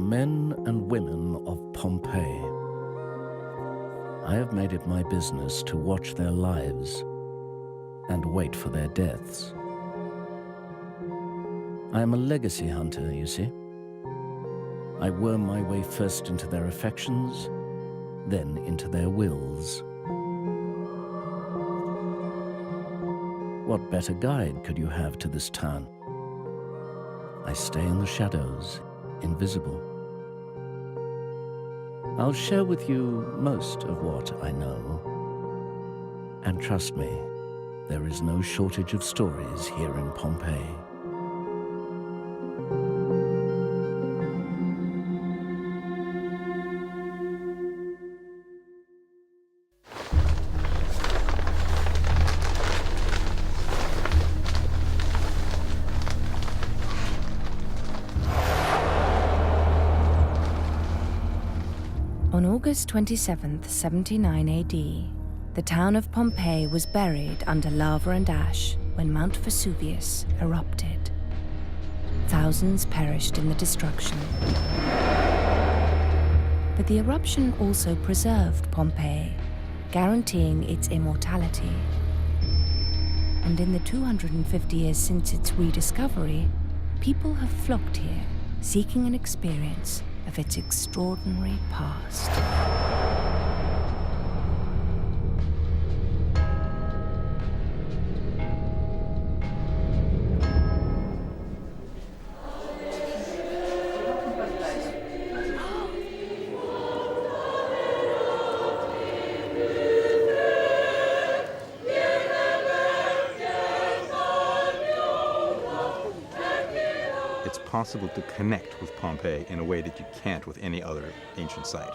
men and women of Pompeii. I have made it my business to watch their lives and wait for their deaths. I am a legacy hunter, you see. I worm my way first into their affections, then into their wills. What better guide could you have to this town? I stay in the shadows, invisible. I'll share with you most of what I know. And trust me, there is no shortage of stories here in Pompeii. On August 27th, 79 AD, the town of Pompeii was buried under lava and ash when Mount Vesuvius erupted. Thousands perished in the destruction. But the eruption also preserved Pompeii, guaranteeing its immortality. And in the 250 years since its rediscovery, people have flocked here, seeking an experience of its extraordinary past. It's possible to connect with Pompeii in a way that you can't with any other ancient site.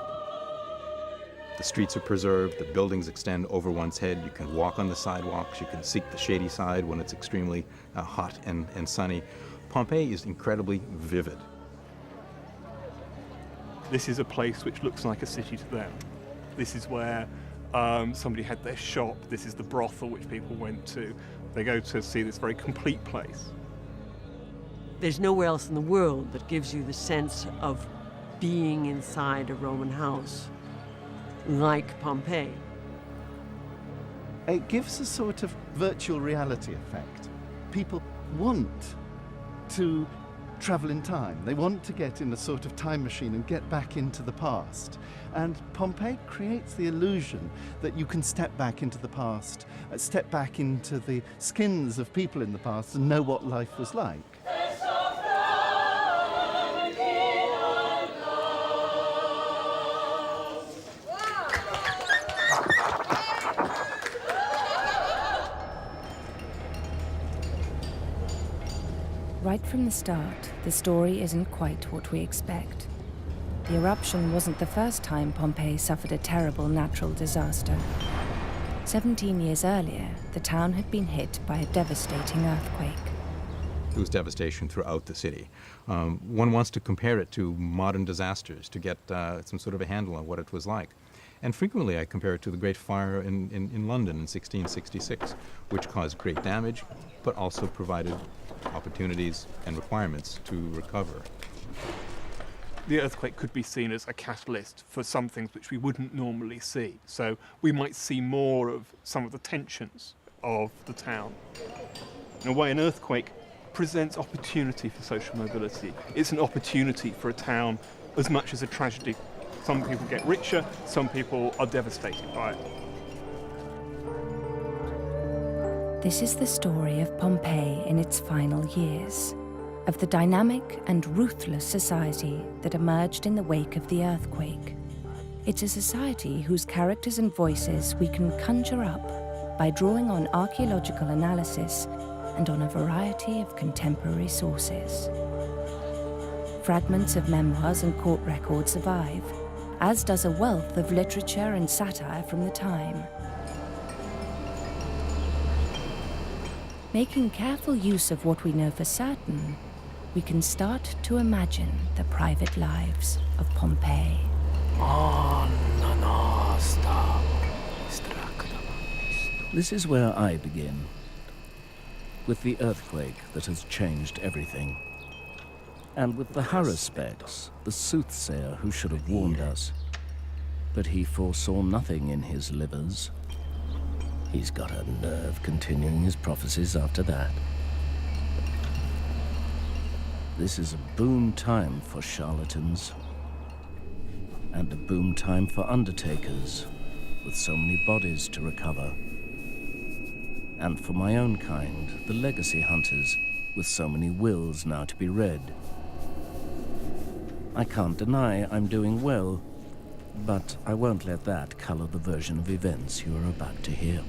The streets are preserved, the buildings extend over one's head, you can walk on the sidewalks, you can seek the shady side when it's extremely hot and sunny. Pompeii is incredibly vivid. This is a place which looks like a city to them. This is where somebody had their shop, this is the brothel which people went to. They go to see this very complete place. There's nowhere else in the world that gives you the sense of being inside a Roman house like Pompeii. It gives a sort of virtual reality effect. People want to travel in time. They want to get in a sort of time machine and get back into the past. And Pompeii creates the illusion that you can step back into the past, step back into the skins of people in the past and know what life was like. Right from the start, the story isn't quite what we expect. The eruption wasn't the first time Pompeii suffered a terrible natural disaster. 17 years earlier, the town had been hit by a devastating earthquake. There was devastation throughout the city. One wants to compare it to modern disasters to get some sort of a handle on what it was like. And frequently I compare it to the Great Fire in London in 1666, which caused great damage, but also provided opportunities and requirements to recover. The earthquake could be seen as a catalyst for some things which we wouldn't normally see. So we might see more of some of the tensions of the town. In a way, an earthquake presents opportunity for social mobility. It's an opportunity for a town as much as a tragedy. Some people get richer, some people are devastated by it. This is the story of Pompeii in its final years, of the dynamic and ruthless society that emerged in the wake of the earthquake. It's a society whose characters and voices we can conjure up by drawing on archaeological analysis and on a variety of contemporary sources. Fragments of memoirs and court records survive, as does a wealth of literature and satire from the time. Making careful use of what we know for certain, we can start to imagine the private lives of Pompeii. This is where I begin, with the earthquake that has changed everything. and with the haruspex, the soothsayer who should have warned us. But he foresaw nothing in his livers. He's got a nerve continuing his prophecies after that. This is a boom time for charlatans, and a boom time for undertakers, with so many bodies to recover. And for my own kind, the legacy hunters, with so many wills now to be read. I can't deny I'm doing well, but I won't let that color the version of events you are about to hear.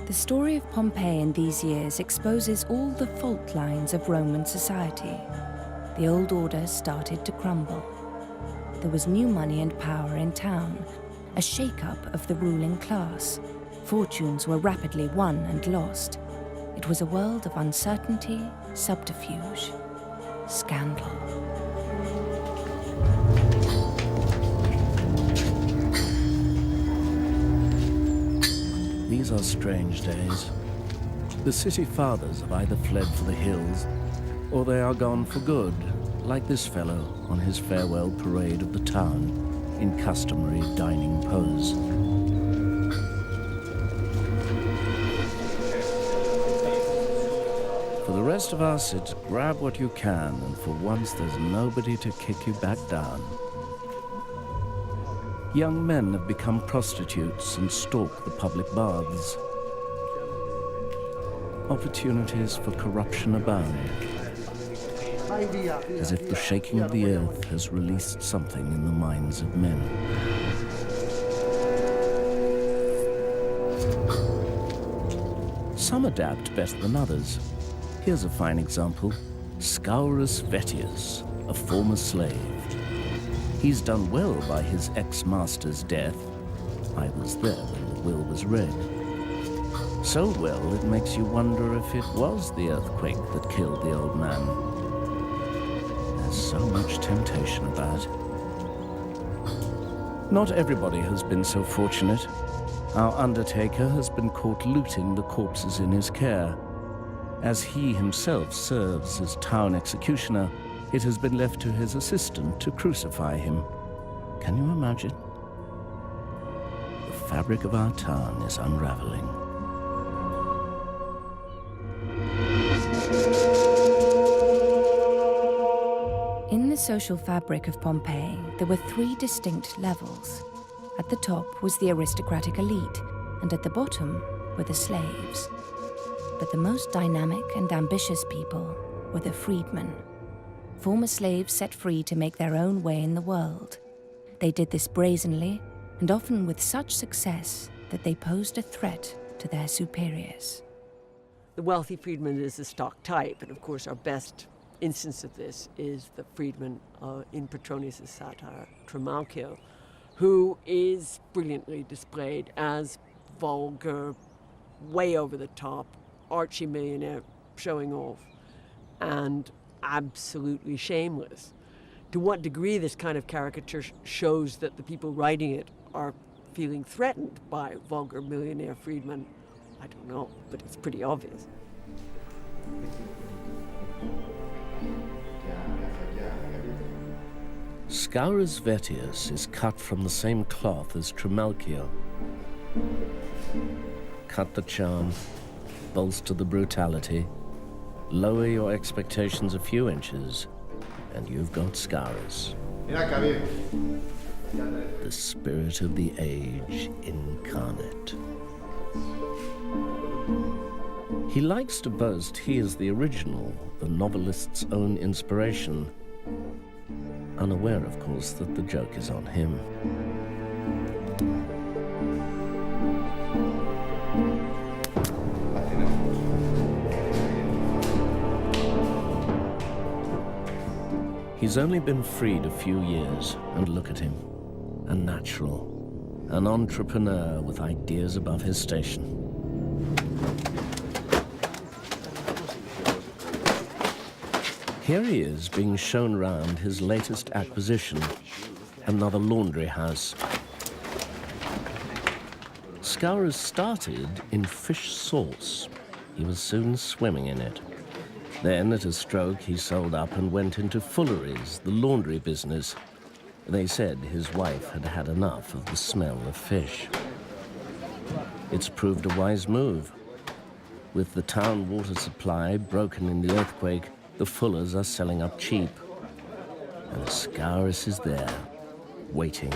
The story of Pompeii in these years exposes all the fault lines of Roman society. The old order started to crumble. There was new money and power in town, a shake-up of the ruling class. Fortunes were rapidly won and lost. It was a world of uncertainty, subterfuge, scandal. These are strange days. The city fathers have either fled for the hills, or they are gone for good, like this fellow on his farewell parade of the town in customary dining pose. For the rest of us, it's grab what you can, and for once there's nobody to kick you back down. Young men have become prostitutes and stalk the public baths. Opportunities for corruption abound, as if the shaking of the earth has released something in the minds of men. Some adapt better than others. Here's a fine example. Scaurus Vettius, a former slave. He's done well by his ex-master's death. I was there when the will was read. So well, it makes you wonder if it was the earthquake that killed the old man. There's so much temptation about. Not everybody has been so fortunate. Our undertaker has been caught looting the corpses in his care. As he himself serves as town executioner, it has been left to his assistant to crucify him. Can you imagine? The fabric of our town is unraveling. In the social fabric of Pompeii, there were three distinct levels. At the top was the aristocratic elite, and at the bottom were the slaves. But the most dynamic and ambitious people were the freedmen. Former slaves set free to make their own way in the world. They did this brazenly, and often with such success that they posed a threat to their superiors. The wealthy freedman is the stock type, and of course our best instance of this is the freedman in Petronius' satire, Trimalchio, who is brilliantly displayed as vulgar, way over the top, archy millionaire showing off, and absolutely shameless. To what degree this kind of caricature shows that the people writing it are feeling threatened by vulgar millionaire freedmen, I don't know, but it's pretty obvious. Scaurus Vettius is cut from the same cloth as Trimalchio. Cut the charm, bolster the brutality, lower your expectations a few inches, and you've got Scaurus. The spirit of the age incarnate. He likes to boast he is the original, the novelist's own inspiration, unaware, of course, that the joke is on him. He's only been freed a few years, and look at him. A natural, an entrepreneur with ideas above his station. Here he is being shown round his latest acquisition, another laundry house. Scaurus started in fish sauce. he was soon swimming in it. Then, at a stroke, he sold up and went into fulleries, the laundry business. They said his wife had had enough of the smell of fish. It's proved a wise move. With the town water supply broken in the earthquake, the fullers are selling up cheap. And Scaurus is there, waiting.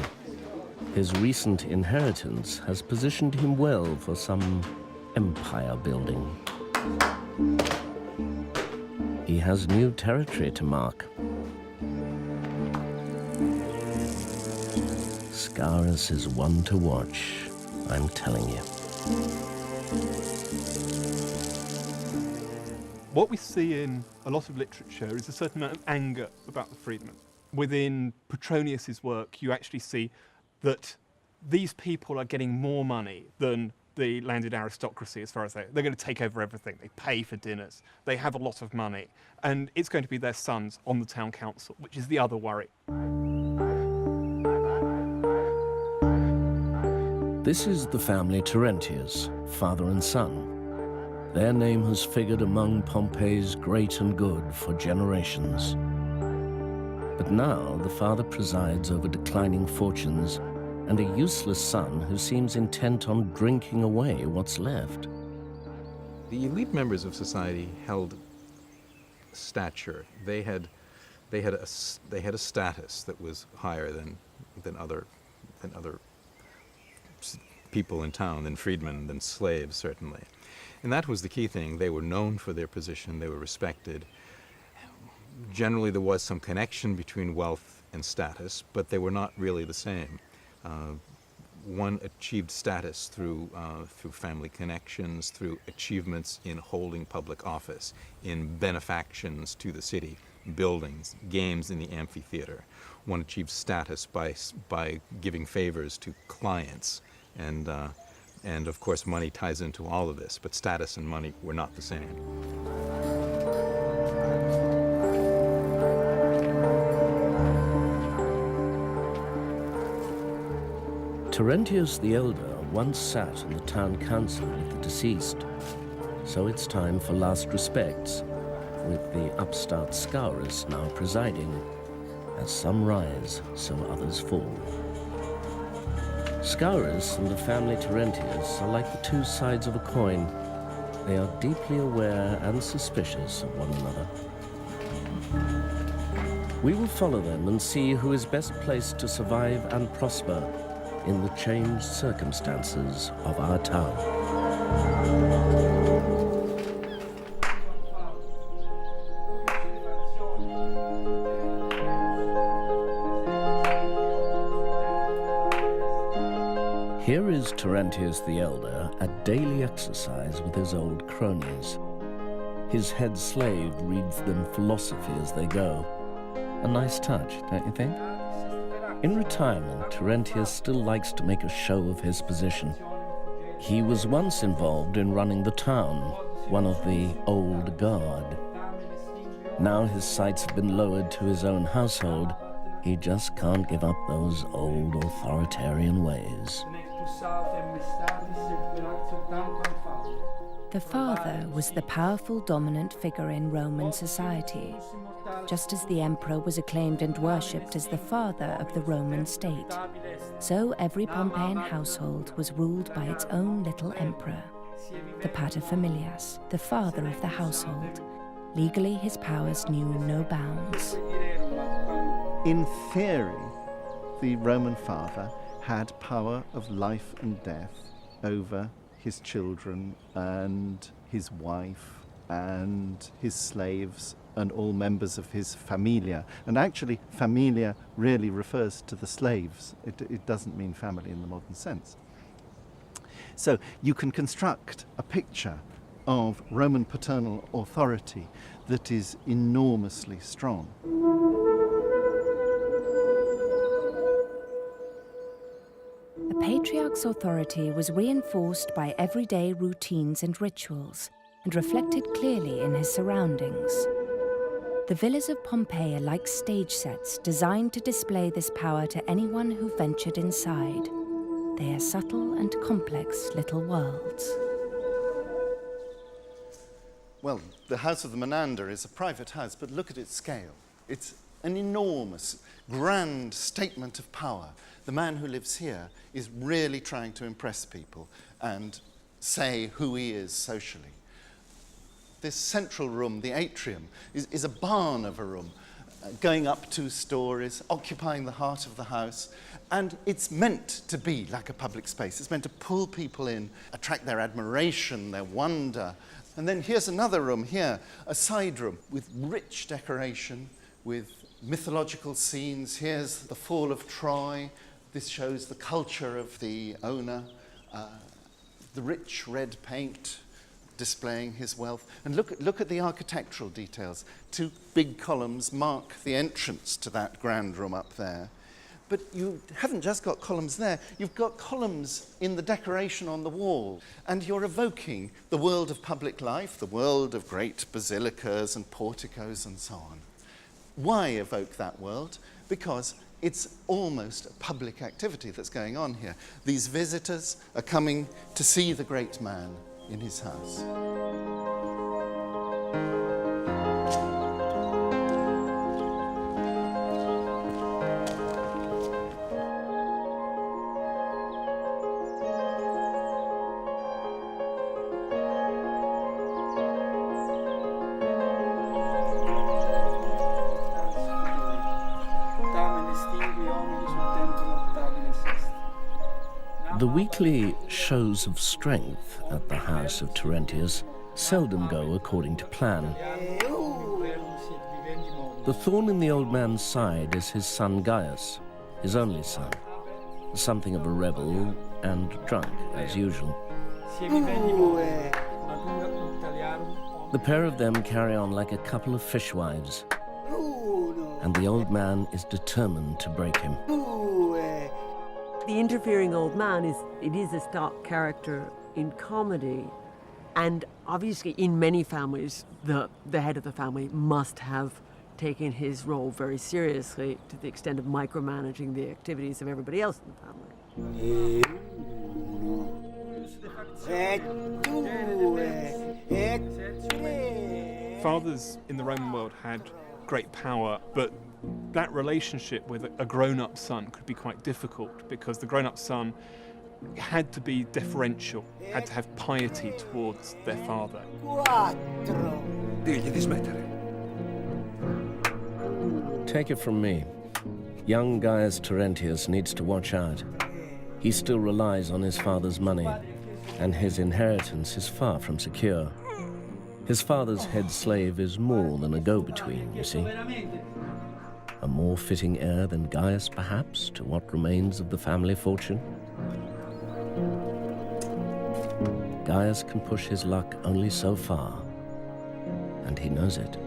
His recent inheritance has positioned him well for some empire building. He has new territory to mark. Scaurus is one to watch, I'm telling you. What we see in a lot of literature is a certain amount of anger about the freedmen. Within Petronius's work, you actually see that these people are getting more money than the landed aristocracy as far as they're going to take over everything. They pay for dinners. They have a lot of money. And it's going to be their sons on the town council, which is the other worry. This is the family Terentius, father and son. Their name has figured among Pompeii's great and good for generations. But now the father presides over declining fortunes and a useless son who seems intent on drinking away what's left. The elite members of society held stature. They had a status that was higher than other people in town, than freedmen, than slaves, certainly. And that was the key thing. They were known for their position. They were respected. Generally, there was some connection between wealth and status, but they were not really the same. One achieved status through family connections, through achievements in holding public office, in benefactions to the city, buildings, games in the amphitheater. One achieved status by giving favors to clients, and of course money ties into all of this, but status and money were not the same. Terentius the Elder once sat on the town council with the deceased, so it's time for last respects, with the upstart Scaurus now presiding. As some rise, so others fall. Scaurus and the family Terentius are like the two sides of a coin. They are deeply aware and suspicious of one another. We will follow them and see who is best placed to survive and prosper in the changed circumstances of our town. Here is Terentius the Elder at daily exercise with his old cronies. His head slave reads them philosophy as they go. A nice touch, don't you think? In retirement, Terentius still likes to make a show of his position. He was once involved in running the town, one of the old guard. Now his sights have been lowered to his own household. He just can't give up those old authoritarian ways. The father was the powerful dominant figure in Roman society, just as the emperor was acclaimed and worshipped as the father of the Roman state. So every Pompeian household was ruled by its own little emperor, the paterfamilias, the father of the household. Legally, his powers knew no bounds. In theory, the Roman father had power of life and death over his children and his wife and his slaves and all members of his familia. And actually, familia really refers to the slaves. It doesn't mean family in the modern sense. So you can construct a picture of Roman paternal authority that is enormously strong. The patriarch's authority was reinforced by everyday routines and rituals, and reflected clearly in his surroundings. The villas of Pompeii are like stage sets designed to display this power to anyone who ventured inside. They are subtle and complex little worlds. Well, the House of the Menander is a private house, but look at its scale. It's an enormous, grand statement of power. The man who lives here is really trying to impress people and say who he is socially. This central room, the atrium, is a barn of a room, going up 2 stories, occupying the heart of the house, and it's meant to be like a public space. It's meant to pull people in, attract their admiration, their wonder. And then here's another room here, a side room with rich decoration, with mythological scenes. Here's the fall of Troy. This shows the culture of the owner, the rich red paint displaying his wealth. And look at the architectural details. 2 big columns mark the entrance to that grand room up there. But you haven't just got columns there, you've got columns in the decoration on the wall. And you're evoking the world of public life, the world of great basilicas and porticos and so on. Why evoke that world? Because it's almost a public activity that's going on here. These visitors are coming to see the great man in his house. The weekly shows of strength at the house of Terentius seldom go according to plan. The thorn in the old man's side is his son Gaius, his only son, something of a rebel and drunk as usual. The pair of them carry on like a couple of fishwives, and the old man is determined to break him. The interfering old man is a stock character in comedy, and obviously in many families the head of the family must have taken his role very seriously to the extent of micromanaging the activities of everybody else in the family. Fathers in the Roman world had great power, but that relationship with a grown-up son could be quite difficult because the grown-up son had to be deferential, had to have piety towards their father. Digli di smettere. Take it from me. Young Gaius Terentius needs to watch out. He still relies on his father's money, and his inheritance is far from secure. His father's head slave is more than a go-between, you see. A more fitting heir than Gaius, perhaps, to what remains of the family fortune? Gaius can push his luck only so far, and he knows it.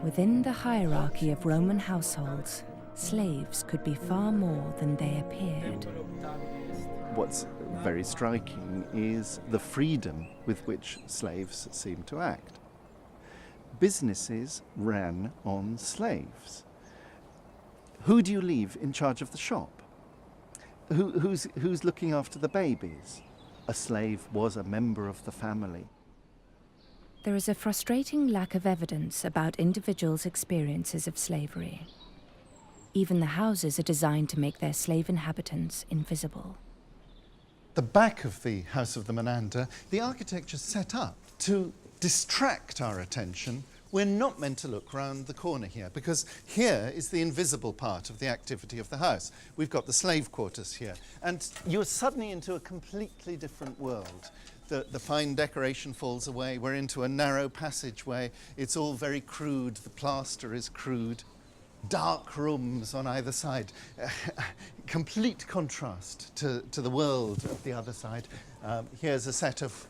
Within the hierarchy of Roman households, slaves could be far more than they appeared. What's very striking is the freedom with which slaves seem to act. Businesses ran on slaves. Who do you leave in charge of the shop? Who's looking after the babies? A slave was a member of the family. There is a frustrating lack of evidence about individuals' experiences of slavery. Even the houses are designed to make their slave inhabitants invisible. The back of the House of the Menander, the architecture's set up to distract our attention. We're not meant to look round the corner here, because here is the invisible part of the activity of the house. We've got the slave quarters here, and you're suddenly into a completely different world. The fine decoration falls away. We're into a narrow passageway. It's all very crude. The plaster is crude. Dark rooms on either side. Complete contrast to the world of the other side. Here's a set of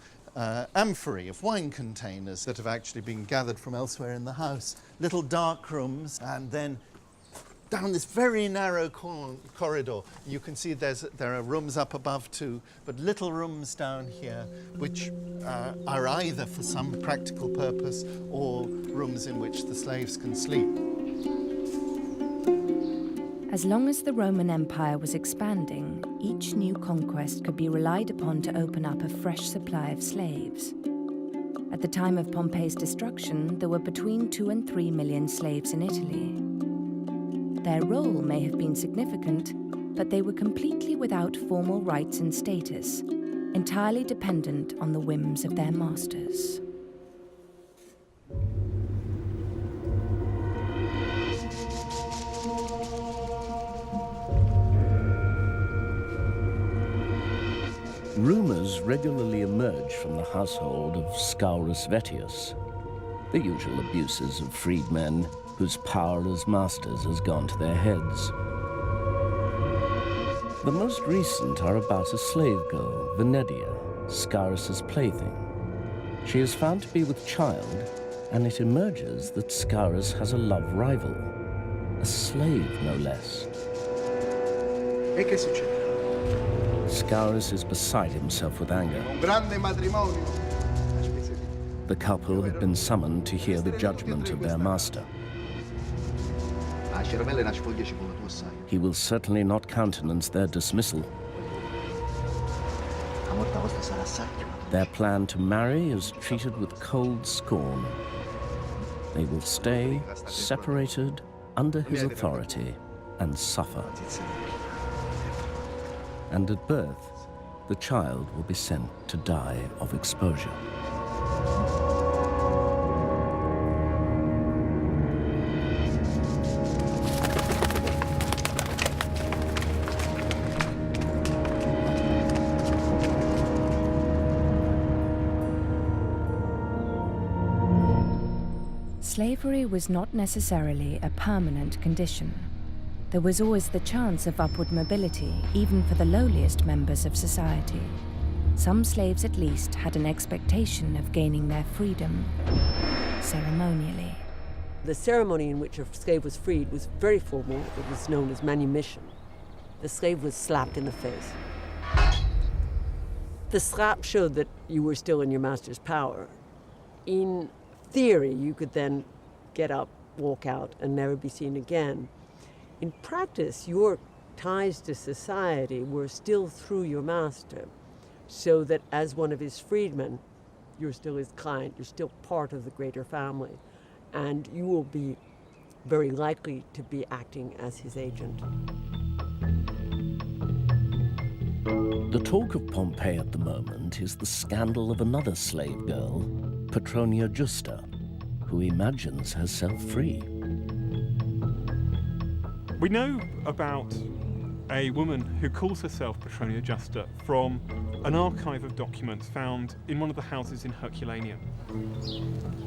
amphorae, of wine containers that have actually been gathered from elsewhere in the house. Little dark rooms, and then down this very narrow corridor, you can see there are rooms up above too, but little rooms down here which are either for some practical purpose or rooms in which the slaves can sleep. As long as the Roman Empire was expanding, each new conquest could be relied upon to open up a fresh supply of slaves. At the time of Pompeii's destruction, there were between 2 and 3 million slaves in Italy. Their role may have been significant, but they were completely without formal rights and status, entirely dependent on the whims of their masters. Rumors regularly emerge from the household of Scaurus Vettius, the usual abuses of freedmen whose power as masters has gone to their heads. The most recent are about a slave girl, Venedia, Scaurus's plaything. She is found to be with child, and it emerges that Scaurus has a love rival, a slave no less. E che succede? Scaurus is beside himself with anger. Un grande matrimonio. The couple have been summoned to hear the judgment of their master. He will certainly not countenance their dismissal. Their plan to marry is treated with cold scorn. They will stay separated under his authority and suffer. And at birth, the child will be sent to die of exposure. Slavery was not necessarily a permanent condition. There was always the chance of upward mobility, even for the lowliest members of society. Some slaves at least had an expectation of gaining their freedom ceremonially. The ceremony in which a slave was freed was very formal. It was known as manumission. The slave was slapped in the face. The slap showed that you were still in your master's power. In theory, you could then get up, walk out, and never be seen again. In practice, your ties to society were still through your master, so that as one of his freedmen, you're still his client, you're still part of the greater family, and you will be very likely to be acting as his agent. The talk of Pompeii at the moment is the scandal of another slave girl, Petronia Justa, who imagines herself free. We know about a woman who calls herself Petronia Justa from an archive of documents found in one of the houses in Herculaneum.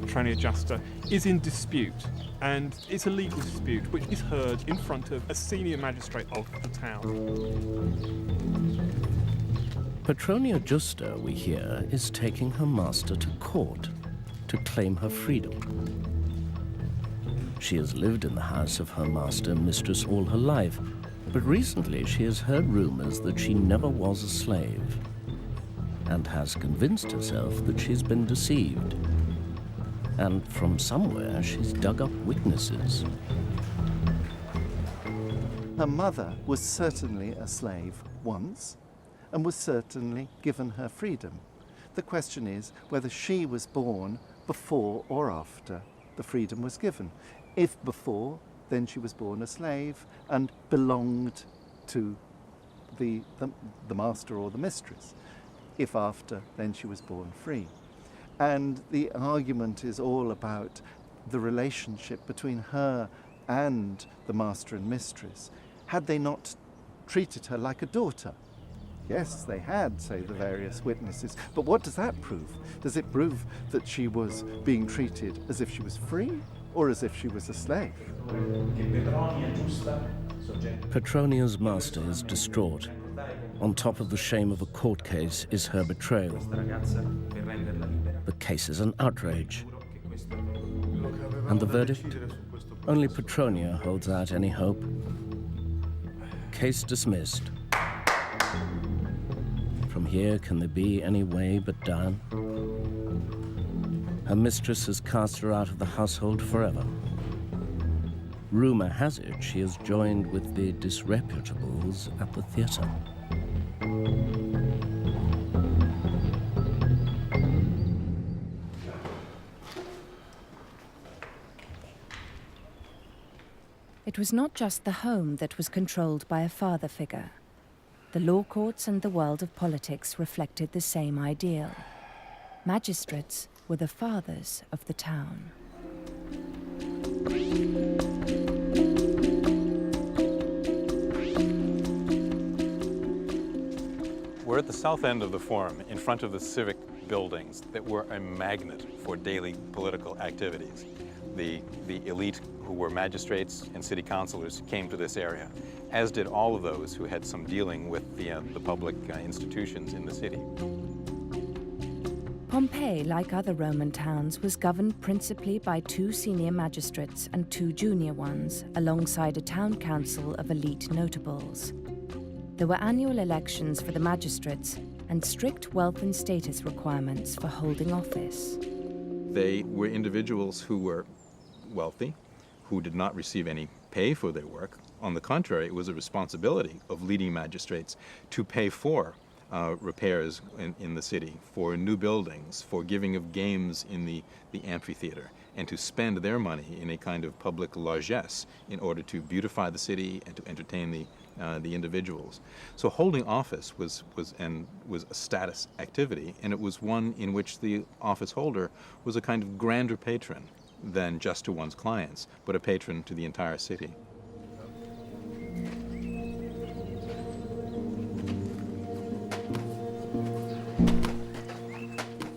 Petronia Justa is in dispute, and it's a legal dispute which is heard in front of a senior magistrate of the town. Petronia Justa, we hear, is taking her master to court to claim her freedom. She has lived in the house of her master and mistress all her life, but recently she has heard rumors that she never was a slave, and has convinced herself that she's been deceived. And from somewhere she's dug up witnesses. Her mother was certainly a slave once, and was certainly given her freedom. The question is whether she was born before or after the freedom was given. If before, then she was born a slave and belonged to the master or the mistress. If after, then she was born free. And the argument is all about the relationship between her and the master and mistress. Had they not treated her like a daughter? Yes, they had, say the various witnesses. But what does that prove? Does it prove that she was being treated as if she was free or as if she was a slave? Petronia's master is distraught. On top of the shame of a court case is her betrayal. The case is an outrage. And the verdict? Only Petronia holds out any hope. Case dismissed. From here, can there be any way but down? Her mistress has cast her out of the household forever. Rumour has it she has joined with the disreputables at the theatre. It was not just the home that was controlled by a father figure. The law courts and the world of politics reflected the same ideal. Magistrates were the fathers of the town. We're at the south end of the Forum, in front of the civic buildings that were a magnet for daily political activities. The elite who were magistrates and city councilors came to this area, as did all of those who had some dealing with the public institutions in the city. Pompeii, like other Roman towns, was governed principally by 2 senior magistrates and 2 junior ones, alongside a town council of elite notables. There were annual elections for the magistrates and strict wealth and status requirements for holding office. They were individuals who were wealthy, who did not receive any pay for their work. On the contrary, it was a responsibility of leading magistrates to pay for repairs in the city, for new buildings, for giving of games in the amphitheater, and to spend their money in a kind of public largesse in order to beautify the city and to entertain the individuals. So holding office was a status activity, and it was one in which the office holder was a kind of grander patron than just to one's clients, but a patron to the entire city.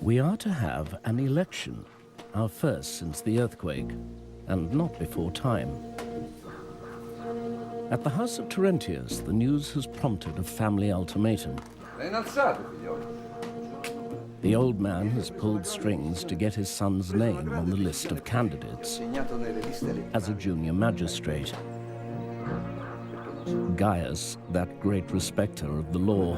We are to have an election, our first since the earthquake, and not before time. At the house of Terentius, the news has prompted a family ultimatum. The old man has pulled strings to get his son's name on the list of candidates as a junior magistrate. Gaius, that great respecter of the law,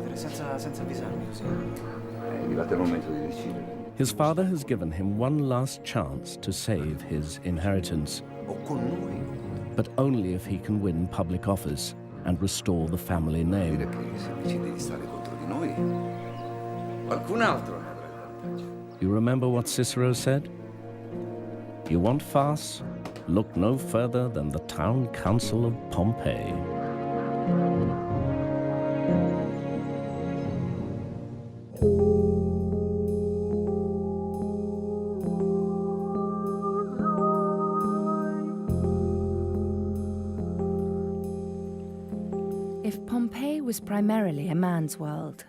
his father has given him one last chance to save his inheritance, but only if he can win public office and restore the family name. You remember what Cicero said? You want farce? Look no further than the town council of Pompeii. If Pompeii was primarily a man's world,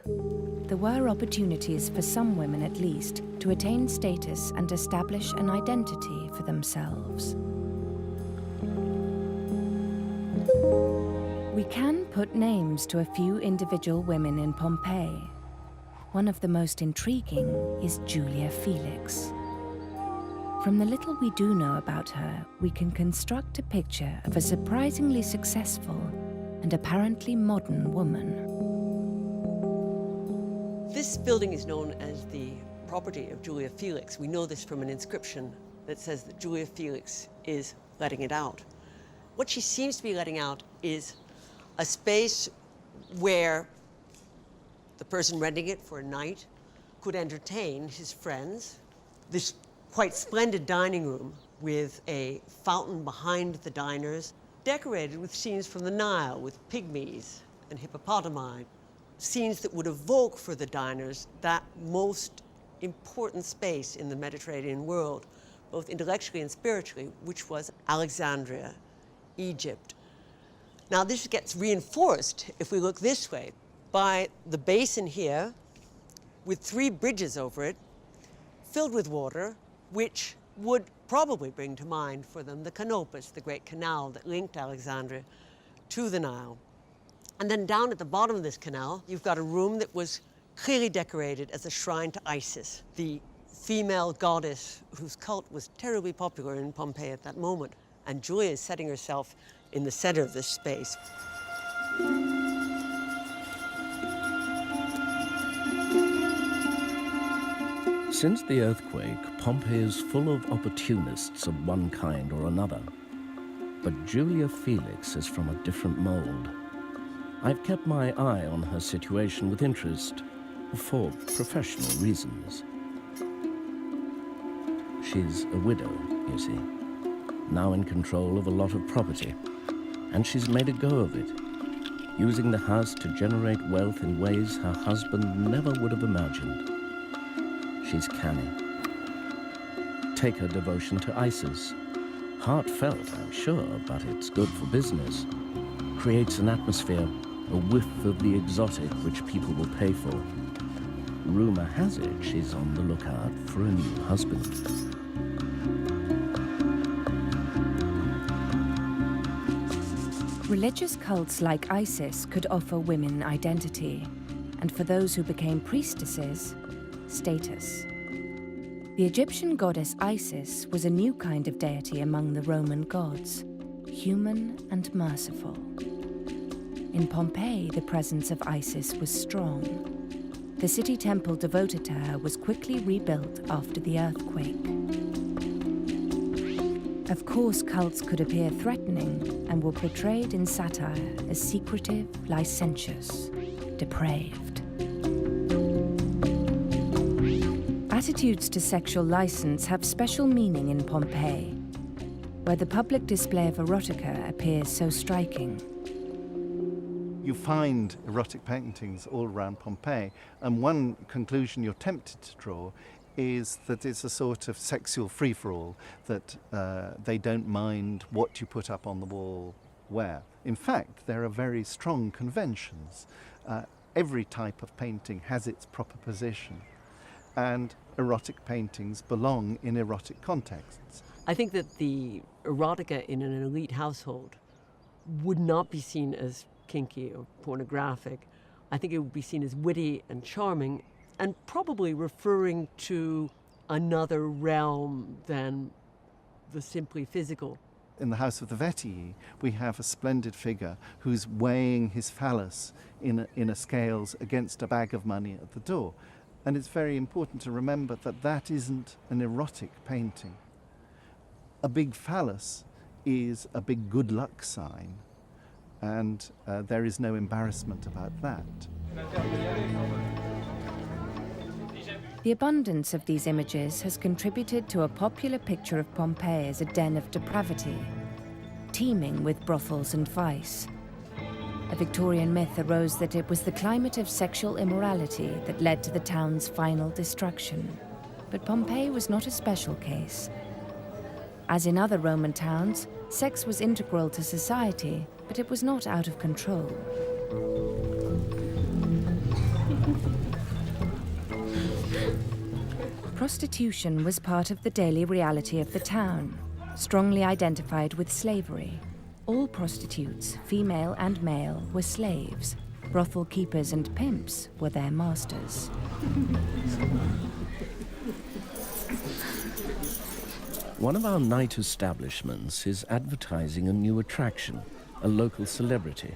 there were opportunities for some women at least to attain status and establish an identity for themselves. We can put names to a few individual women in Pompeii. One of the most intriguing is Julia Felix. From the little we do know about her, we can construct a picture of a surprisingly successful and apparently modern woman. This building is known as the property of Julia Felix. We know this from an inscription that says that Julia Felix is letting it out. What she seems to be letting out is a space where the person renting it for a night could entertain his friends. This quite splendid dining room with a fountain behind the diners, decorated with scenes from the Nile, with pygmies and hippopotami, scenes that would evoke for the diners that most important space in the Mediterranean world, both intellectually and spiritually, which was Alexandria, Egypt. Now this gets reinforced, if we look this way, by the basin here, with 3 bridges over it, filled with water, which would probably bring to mind for them the Canopus, the great canal that linked Alexandria to the Nile. And then down at the bottom of this canal, you've got a room that was clearly decorated as a shrine to Isis, the female goddess whose cult was terribly popular in Pompeii at that moment. And Julia is setting herself in the center of this space. Since the earthquake, Pompeii is full of opportunists of one kind or another. But Julia Felix is from a different mold. I've kept my eye on her situation with interest for professional reasons. She's a widow, you see, now in control of a lot of property, and she's made a go of it, using the house to generate wealth in ways her husband never would have imagined. She's canny. Take her devotion to Isis. Heartfelt, I'm sure, but it's good for business. Creates an atmosphere, a whiff of the exotic which people will pay for. Rumor has it she's on the lookout for a new husband. Religious cults like Isis could offer women identity, and for those who became priestesses, status. The Egyptian goddess Isis was a new kind of deity among the Roman gods, human and merciful. In Pompeii, the presence of Isis was strong. The city temple devoted to her was quickly rebuilt after the earthquake. Of course, cults could appear threatening and were portrayed in satire as secretive, licentious, depraved. Attitudes to sexual license have special meaning in Pompeii, where the public display of erotica appears so striking. You find erotic paintings all around Pompeii, and one conclusion you're tempted to draw is that it's a sort of sexual free-for-all, that they don't mind what you put up on the wall where. In fact, there are very strong conventions. Every type of painting has its proper position, and erotic paintings belong in erotic contexts. I think that the erotica in an elite household would not be seen as kinky or pornographic. I think it would be seen as witty and charming, and probably referring to another realm than the simply physical. In the House of the Vettii, we have a splendid figure who's weighing his phallus in a scales against a bag of money at the door. And it's very important to remember that that isn't an erotic painting. A big phallus is a big good luck sign, and there is no embarrassment about that. The abundance of these images has contributed to a popular picture of Pompeii as a den of depravity, teeming with brothels and vice. A Victorian myth arose that it was the climate of sexual immorality that led to the town's final destruction. But Pompeii was not a special case. As in other Roman towns, sex was integral to society, but it was not out of control. Prostitution was part of the daily reality of the town, strongly identified with slavery. All prostitutes, female and male, were slaves. Brothel keepers and pimps were their masters. One of our night establishments is advertising a new attraction, a local celebrity.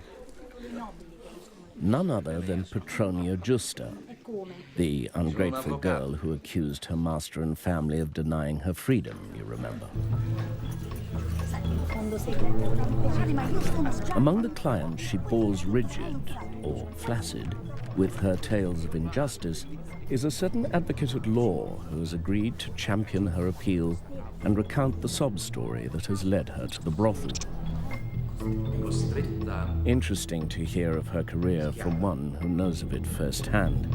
None other than Petronia Justa, the ungrateful girl who accused her master and family of denying her freedom, you remember. Among the clients she bores rigid, or flaccid, with her tales of injustice, is a certain advocate at law who has agreed to champion her appeal and recount the sob story that has led her to the brothel. Interesting to hear of her career from one who knows of it firsthand.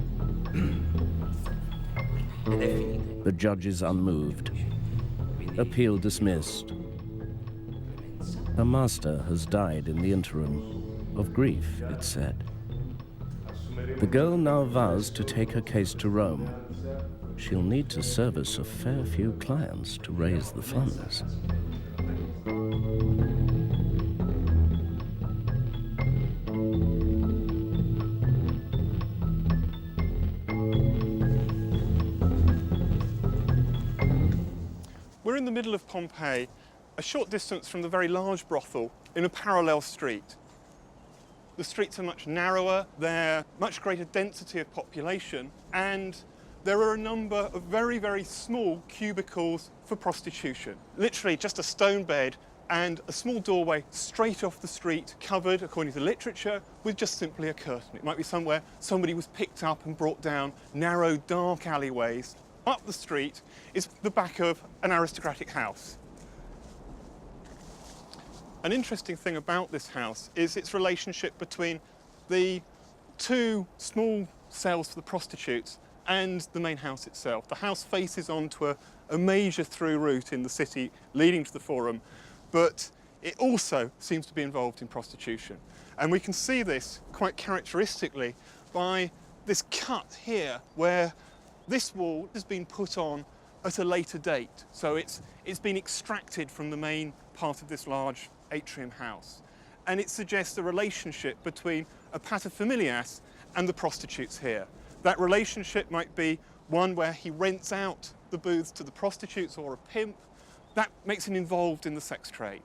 The judge is unmoved. Appeal dismissed. Her master has died in the interim, of grief, it's said. The girl now vows to take her case to Rome. She'll need to service a fair few clients to raise the funds. We're in the middle of Pompeii, a short distance from the very large brothel in a parallel street. The streets are much narrower, there's much greater density of population, and there are a number of very, very small cubicles for prostitution. Literally just a stone bed and a small doorway straight off the street, covered, according to literature, with just simply a curtain. It might be somewhere somebody was picked up and brought down narrow, dark alleyways. Up the street is the back of an aristocratic house. An interesting thing about this house is its relationship between the two small cells for the prostitutes and the main house itself. The house faces onto a major through route in the city leading to the Forum, but it also seems to be involved in prostitution. And we can see this quite characteristically by this cut here, where this wall has been put on at a later date. So it's been extracted from the main part of this large atrium house. And it suggests a relationship between a paterfamilias and the prostitutes here. That relationship might be one where he rents out the booths to the prostitutes or a pimp. That makes him involved in the sex trade.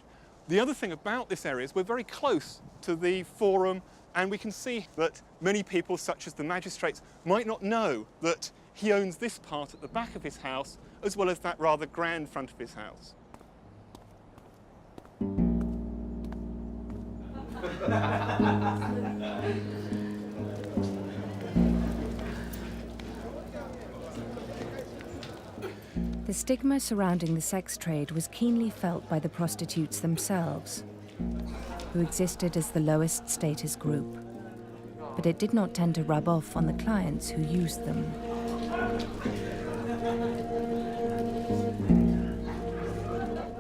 The other thing about this area is we're very close to the Forum, and we can see that many people, such as the magistrates, might not know that he owns this part at the back of his house, as well as that rather grand front of his house. The stigma surrounding the sex trade was keenly felt by the prostitutes themselves, who existed as the lowest status group. But it did not tend to rub off on the clients who used them.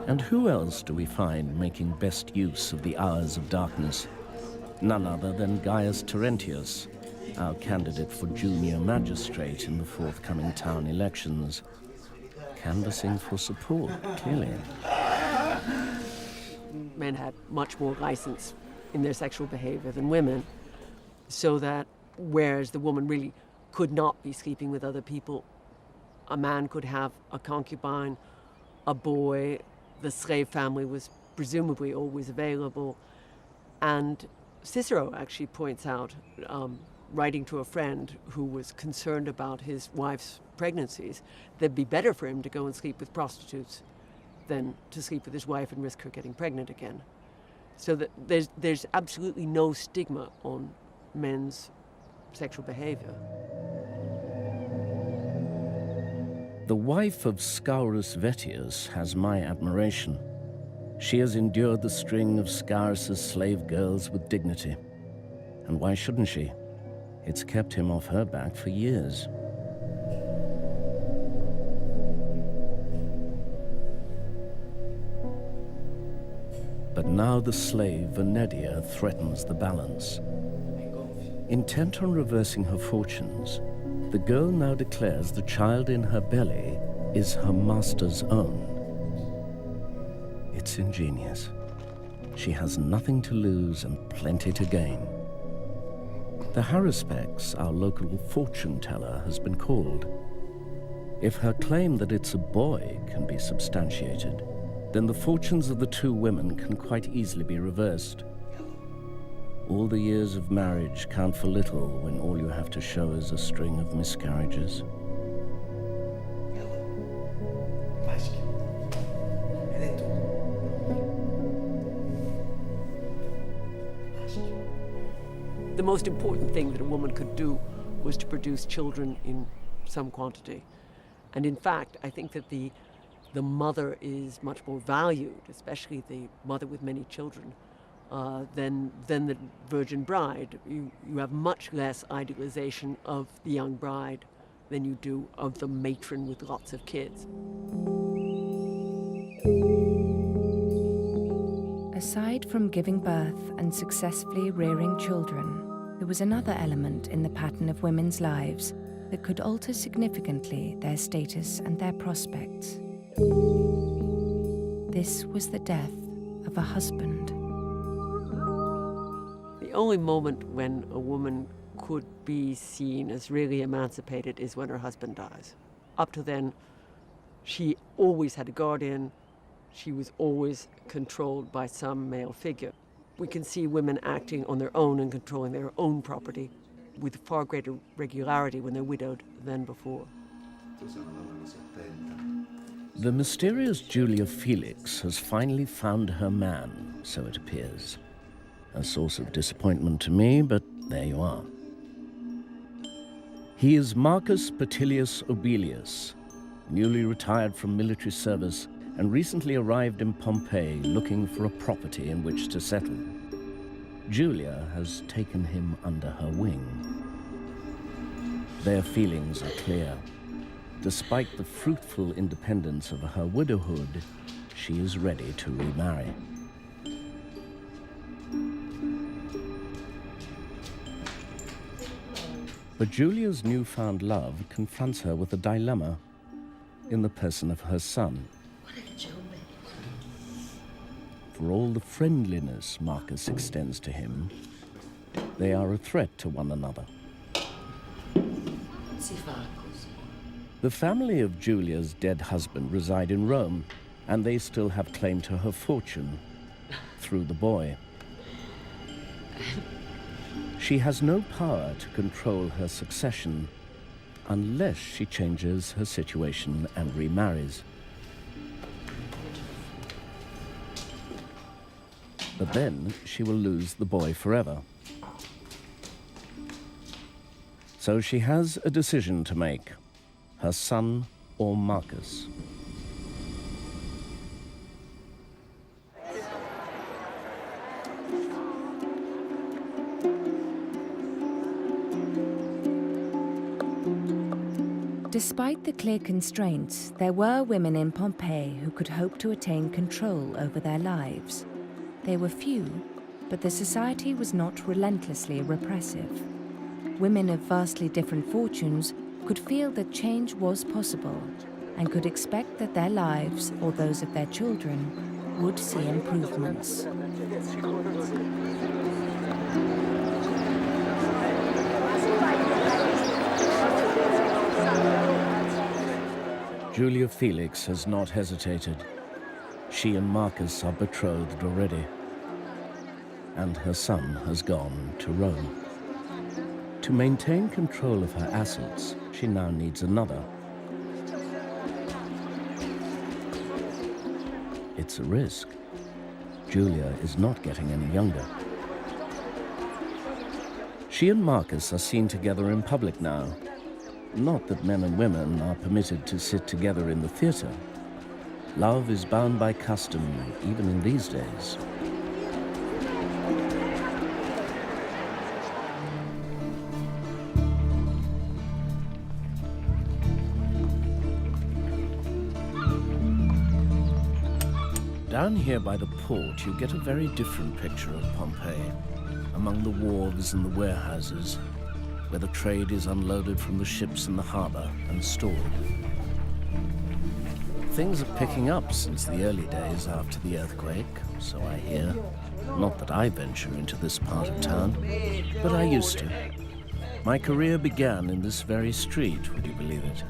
And who else do we find making best use of the hours of darkness? None other than Gaius Terentius, our candidate for junior magistrate in the forthcoming town elections. Canvassing for support, clearly. Men had much more license in their sexual behavior than women, so that whereas the woman really could not be sleeping with other people, a man could have a concubine, a boy, the slave family was presumably always available. And Cicero actually points out, writing to a friend who was concerned about his wife's pregnancies, that it'd be better for him to go and sleep with prostitutes than to sleep with his wife and risk her getting pregnant again. So that there's absolutely no stigma on men's sexual behavior. The wife of Scaurus Vettius has my admiration. She has endured the string of Scaurus's slave girls with dignity. And why shouldn't she? It's kept him off her back for years. But now the slave Venedia threatens the balance. Intent on reversing her fortunes, the girl now declares the child in her belly is her master's own. It's ingenious. She has nothing to lose and plenty to gain. The Haruspex, our local fortune teller, has been called. If her claim that it's a boy can be substantiated, then the fortunes of the two women can quite easily be reversed. All the years of marriage count for little when all you have to show is a string of miscarriages. The most important thing that a woman could do was to produce children in some quantity. And in fact, I think that the mother is much more valued, especially the mother with many children, than the virgin bride. You have much less idealization of the young bride than you do of the matron with lots of kids. Aside from giving birth and successfully rearing children, there was another element in the pattern of women's lives that could alter significantly their status and their prospects. This was the death of a husband. The only moment when a woman could be seen as really emancipated is when her husband dies. Up to then, she always had a guardian. She was always controlled by some male figure. We can see women acting on their own and controlling their own property with far greater regularity when they're widowed than before. The mysterious Julia Felix has finally found her man, so it appears. A source of disappointment to me, but there you are. He is Marcus Petilius Obelius, newly retired from military service and recently arrived in Pompeii looking for a property in which to settle. Julia has taken him under her wing. Their feelings are clear. Despite the fruitful independence of her widowhood, she is ready to remarry. But Julia's newfound love confronts her with a dilemma in the person of her son. For all the friendliness Marcus extends to him, they are a threat to one another. The family of Julia's dead husband reside in Rome, and they still have claim to her fortune through the boy. She has no power to control her succession unless she changes her situation and remarries. But then she will lose the boy forever. So she has a decision to make, her son or Marcus. Despite the clear constraints, there were women in Pompeii who could hope to attain control over their lives. They were few, but the society was not relentlessly repressive. Women of vastly different fortunes could feel that change was possible and could expect that their lives, or those of their children, would see improvements. Julia Felix has not hesitated. She and Marcus are betrothed already, and her son has gone to Rome. To maintain control of her assets, she now needs another. It's a risk. Julia is not getting any younger. She and Marcus are seen together in public now. Not that men and women are permitted to sit together in the theatre. Love is bound by custom, even in these days. Down here by the port, you get a very different picture of Pompeii, among the wharves and the warehouses, where the trade is unloaded from the ships in the harbor and stored. Things are picking up since the early days after the earthquake, so I hear. Not that I venture into this part of town, but I used to. My career began in this very street, would you believe it?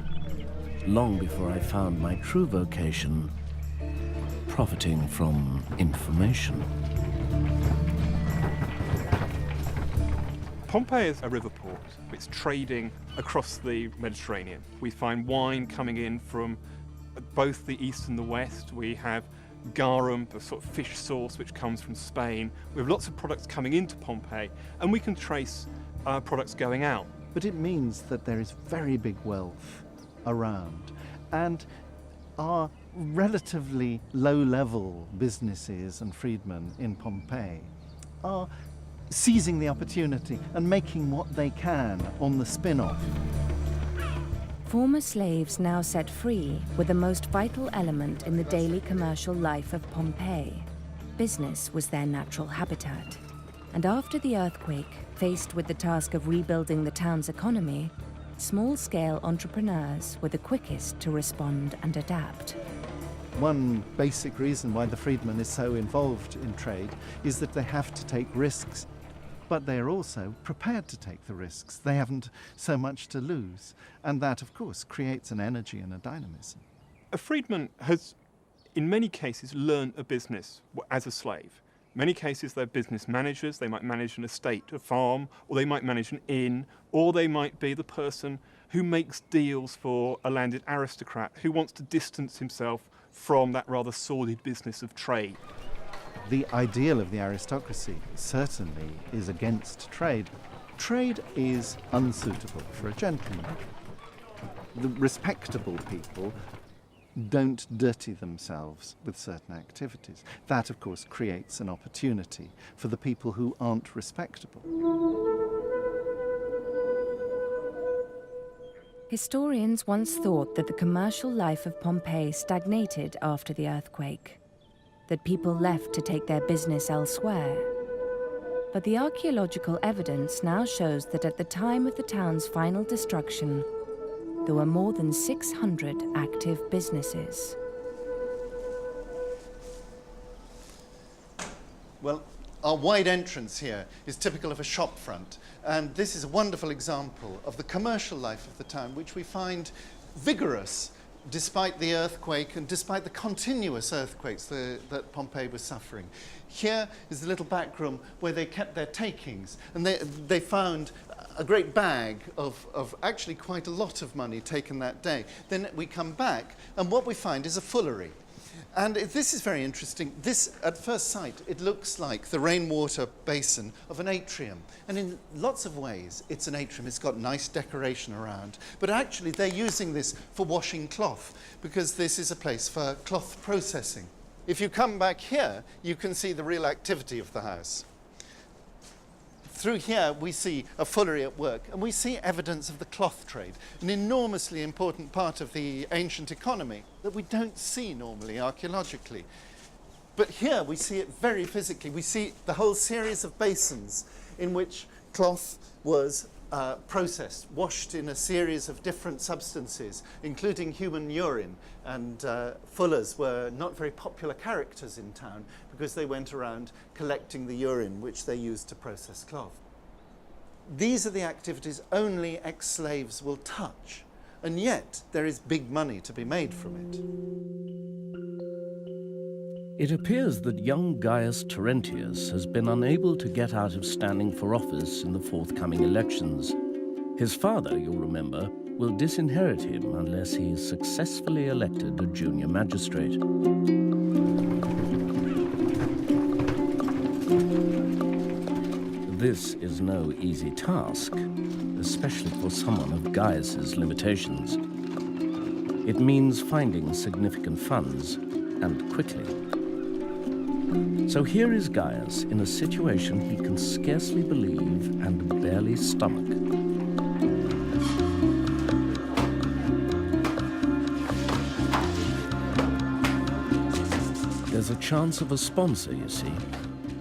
Long before I found my true vocation, profiting from information. Pompeii is a river port. It's trading across the Mediterranean. We find wine coming in from both the east and the west. We have garum, the sort of fish sauce which comes from Spain. We have lots of products coming into Pompeii, and we can trace products going out. But it means that there is very big wealth around, and our relatively low-level businesses and freedmen in Pompeii are seizing the opportunity and making what they can on the spin-off. Former slaves now set free were the most vital element in the daily commercial life of Pompeii. Business was their natural habitat. And after the earthquake, faced with the task of rebuilding the town's economy, small-scale entrepreneurs were the quickest to respond and adapt. One basic reason why the freedman is so involved in trade is that they have to take risks, but they are also prepared to take the risks. They haven't so much to lose, and that, of course, creates an energy and a dynamism. A freedman has, in many cases, learned a business as a slave. In many cases, they're business managers. They might manage an estate, a farm, or they might manage an inn, or they might be the person who makes deals for a landed aristocrat, who wants to distance himself from that rather sordid business of trade. The ideal of the aristocracy certainly is against trade. Trade is unsuitable for a gentleman. The respectable people don't dirty themselves with certain activities. That, of course, creates an opportunity for the people who aren't respectable. Historians once thought that the commercial life of Pompeii stagnated after the earthquake, that people left to take their business elsewhere. But the archaeological evidence now shows that at the time of the town's final destruction, there were more than 600 active businesses. Well, our wide entrance here is typical of a shop front, and this is a wonderful example of the commercial life of the town, which we find vigorous despite the earthquake and despite the continuous earthquakes that Pompeii was suffering. Here is the little back room where they kept their takings, and they found a great bag of actually quite a lot of money taken that day. Then we come back, and what we find is a fullery. And this is very interesting. This, at first sight, it looks like the rainwater basin of an atrium. And in lots of ways, it's an atrium. It's got nice decoration around. But actually, they're using this for washing cloth, because this is a place for cloth processing. If you come back here, you can see the real activity of the house. Through here, we see a fullery at work, and we see evidence of the cloth trade, an enormously important part of the ancient economy that we don't see normally archaeologically. But here we see it very physically. We see the whole series of basins in which cloth was processed, washed in a series of different substances, including human urine. And fullers were not very popular characters in town because they went around collecting the urine which they used to process cloth. These are the activities only ex-slaves will touch, and yet there is big money to be made from it. It appears that young Gaius Terentius has been unable to get out of standing for office in the forthcoming elections. His father, you'll remember, will disinherit him unless he is successfully elected a junior magistrate. This is no easy task, especially for someone of Gaius's limitations. It means finding significant funds, and quickly. So here is Gaius in a situation he can scarcely believe and barely stomach. There's a chance of a sponsor, you see.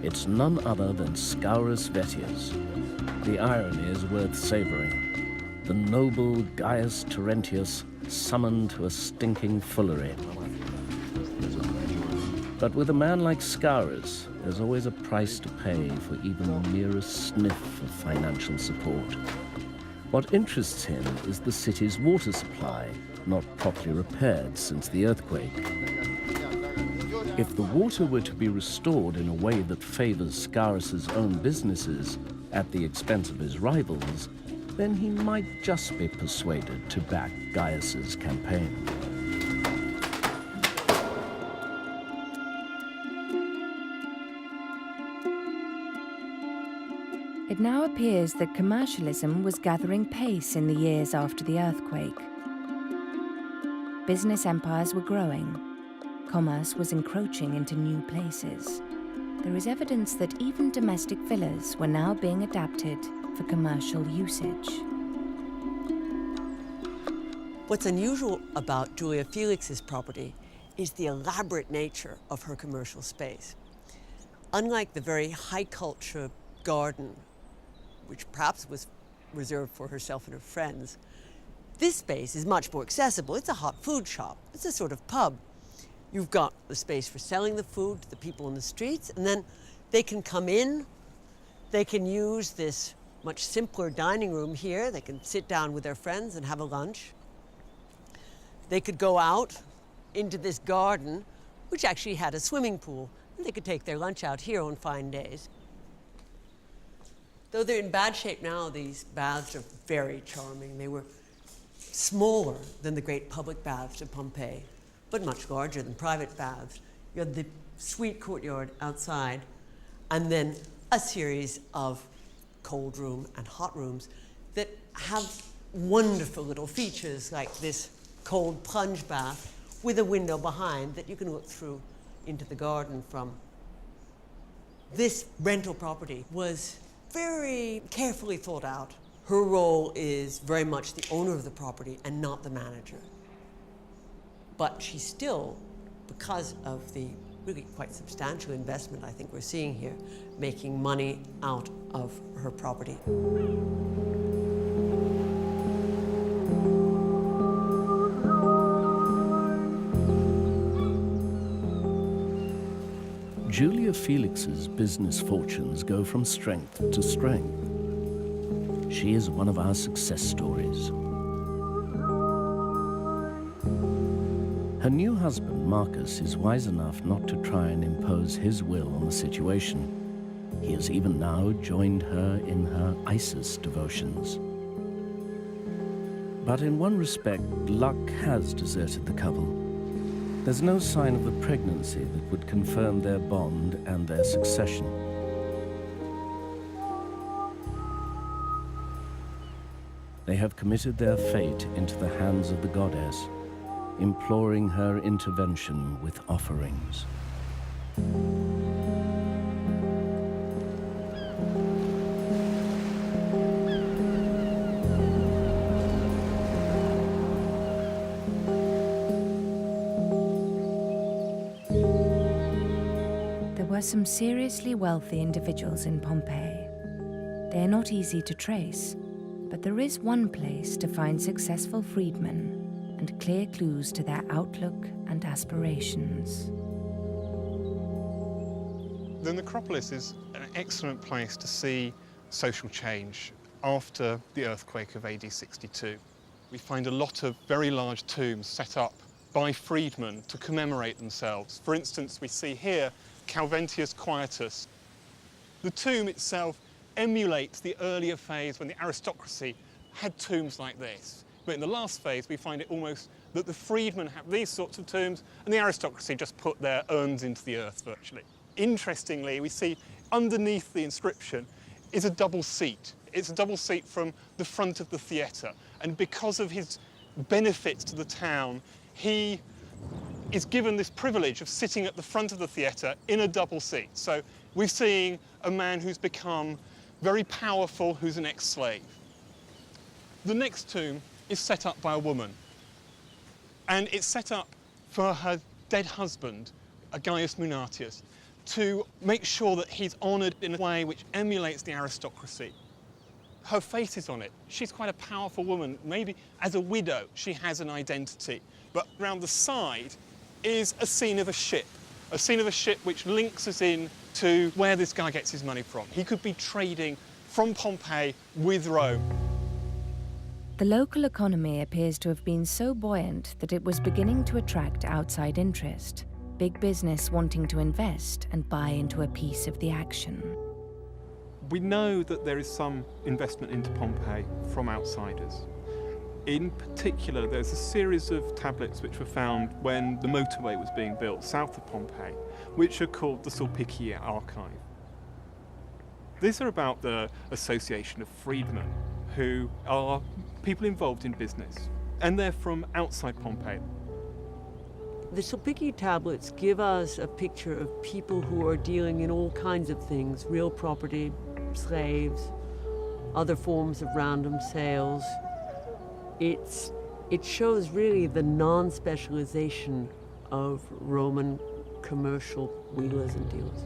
It's none other than Scaurus Vetius. The irony is worth savouring. The noble Gaius Terentius summoned to a stinking fullery. But with a man like Scaurus, there's always a price to pay for even the merest sniff of financial support. What interests him is the city's water supply, not properly repaired since the earthquake. If the water were to be restored in a way that favours Scaurus's own businesses at the expense of his rivals, then he might just be persuaded to back Gaius's campaign. It now appears that commercialism was gathering pace in the years after the earthquake. Business empires were growing. Commerce was encroaching into new places. There is evidence that even domestic villas were now being adapted for commercial usage. What's unusual about Julia Felix's property is the elaborate nature of her commercial space. Unlike the very high culture garden, which perhaps was reserved for herself and her friends, this space is much more accessible. It's a hot food shop. It's a sort of pub. You've got the space for selling the food to the people in the streets, and then they can come in, they can use this much simpler dining room here, they can sit down with their friends and have a lunch. They could go out into this garden, which actually had a swimming pool, and they could take their lunch out here on fine days. Though they're in bad shape now, these baths are very charming. They were smaller than the great public baths of Pompeii, but much larger than private baths. You have the suite courtyard outside, and then a series of cold room and hot rooms that have wonderful little features like this cold plunge bath with a window behind that you can look through into the garden from. This rental property was very carefully thought out. Her role is very much the owner of the property and not the manager. But she's still, because of the really quite substantial investment I think we're seeing here, making money out of her property. Julia Felix's business fortunes go from strength to strength. She is one of our success stories. Her new husband, Marcus, is wise enough not to try and impose his will on the situation. He has even now joined her in her Isis devotions. But in one respect, luck has deserted the couple. There's no sign of the pregnancy that would confirm their bond and their succession. They have committed their fate into the hands of the goddess, imploring her intervention with offerings. There were some seriously wealthy individuals in Pompeii. They are not easy to trace, but there is one place to find successful freedmen and clear clues to their outlook and aspirations. The necropolis is an excellent place to see social change after the earthquake of AD 62. We find a lot of very large tombs set up by freedmen to commemorate themselves. For instance, we see here Calventius Quietus. The tomb itself emulates the earlier phase when the aristocracy had tombs like this. But in the last phase, we find it almost that the freedmen have these sorts of tombs and the aristocracy just put their urns into the earth virtually. Interestingly, we see underneath the inscription is a double seat. It's a double seat from the front of the theatre. And because of his benefits to the town, he is given this privilege of sitting at the front of the theatre in a double seat. So we're seeing a man who's become very powerful, who's an ex-slave. The next tomb is set up by a woman. And it's set up for her dead husband, Gaius Munatius, to make sure that he's honoured in a way which emulates the aristocracy. Her face is on it. She's quite a powerful woman. Maybe as a widow, she has an identity. But around the side is a scene of a ship which links us in to where this guy gets his money from. He could be trading from Pompeii with Rome. The local economy appears to have been so buoyant that it was beginning to attract outside interest, big business wanting to invest and buy into a piece of the action. We know that there is some investment into Pompeii from outsiders. In particular, there's a series of tablets which were found when the motorway was being built south of Pompeii, which are called the Sulpicia Archive. These are about the association of freedmen who are people involved in business, and they're from outside Pompeii. The Sulpicia tablets give us a picture of people who are dealing in all kinds of things, real property, slaves, other forms of random sales. It shows really the non-specialization of Roman commercial wheelers and dealers.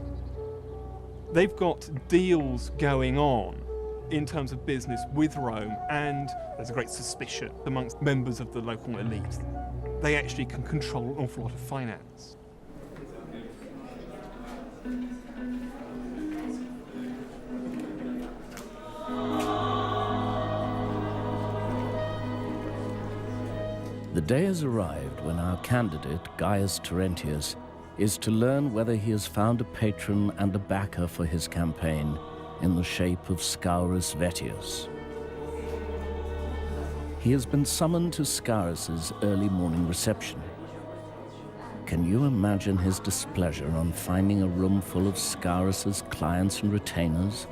They've got deals going on in terms of business with Rome, and there's a great suspicion amongst members of the local elite. They actually can control an awful lot of finance. The day has arrived when our candidate, Gaius Terentius, is to learn whether he has found a patron and a backer for his campaign in the shape of Scaurus Vettius. He has been summoned to Scaurus's early morning reception. Can you imagine his displeasure on finding a room full of Scaurus's clients and retainers?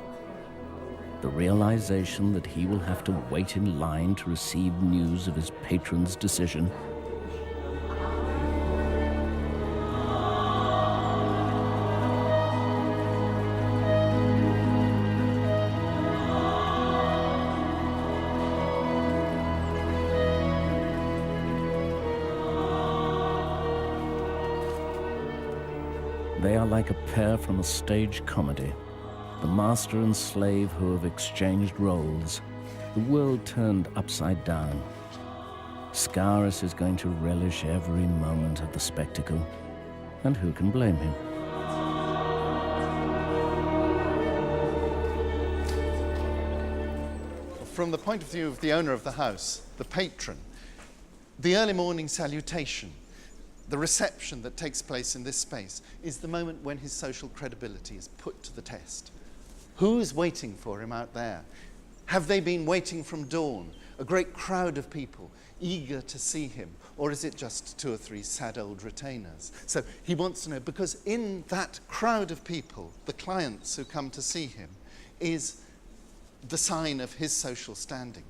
The realization that he will have to wait in line to receive news of his patron's decision. They are like a pair from a stage comedy, the master and slave who have exchanged roles, the world turned upside down. Scaurus is going to relish every moment of the spectacle, and who can blame him? From the point of view of the owner of the house, the patron, the early morning salutation, the reception that takes place in this space is the moment when his social credibility is put to the test. Who's waiting for him out there? Have they been waiting from dawn? A great crowd of people eager to see him? Or is it just 2 or 3 sad old retainers? So he wants to know, because in that crowd of people, the clients who come to see him, is the sign of his social standing.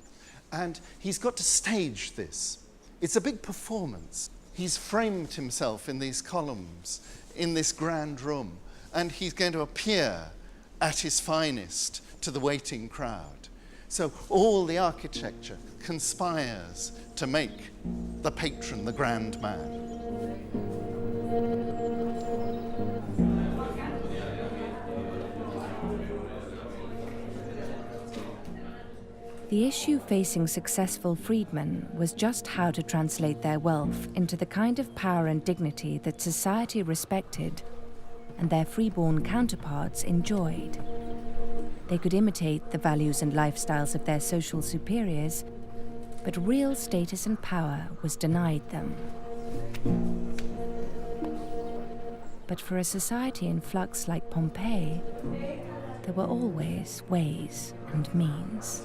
And he's got to stage this. It's a big performance. He's framed himself in these columns, in this grand room, and he's going to appear at his finest to the waiting crowd. So all the architecture conspires to make the patron the grand man. The issue facing successful freedmen was just how to translate their wealth into the kind of power and dignity that society respected and their freeborn counterparts enjoyed. They could imitate the values and lifestyles of their social superiors, but real status and power was denied them. But for a society in flux like Pompeii, there were always ways and means.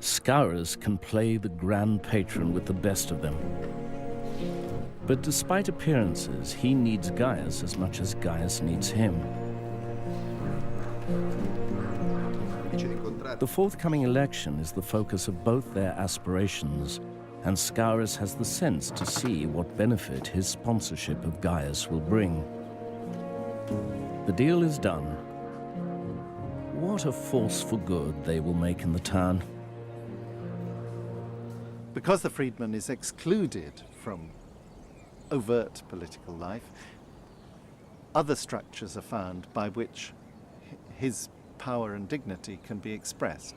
Scaurus can play the grand patron with the best of them. But despite appearances, he needs Gaius as much as Gaius needs him. The forthcoming election is the focus of both their aspirations, and Scaurus has the sense to see what benefit his sponsorship of Gaius will bring. The deal is done. What a force for good they will make in the town. Because the freedman is excluded from overt political life, other structures are found by which his power and dignity can be expressed.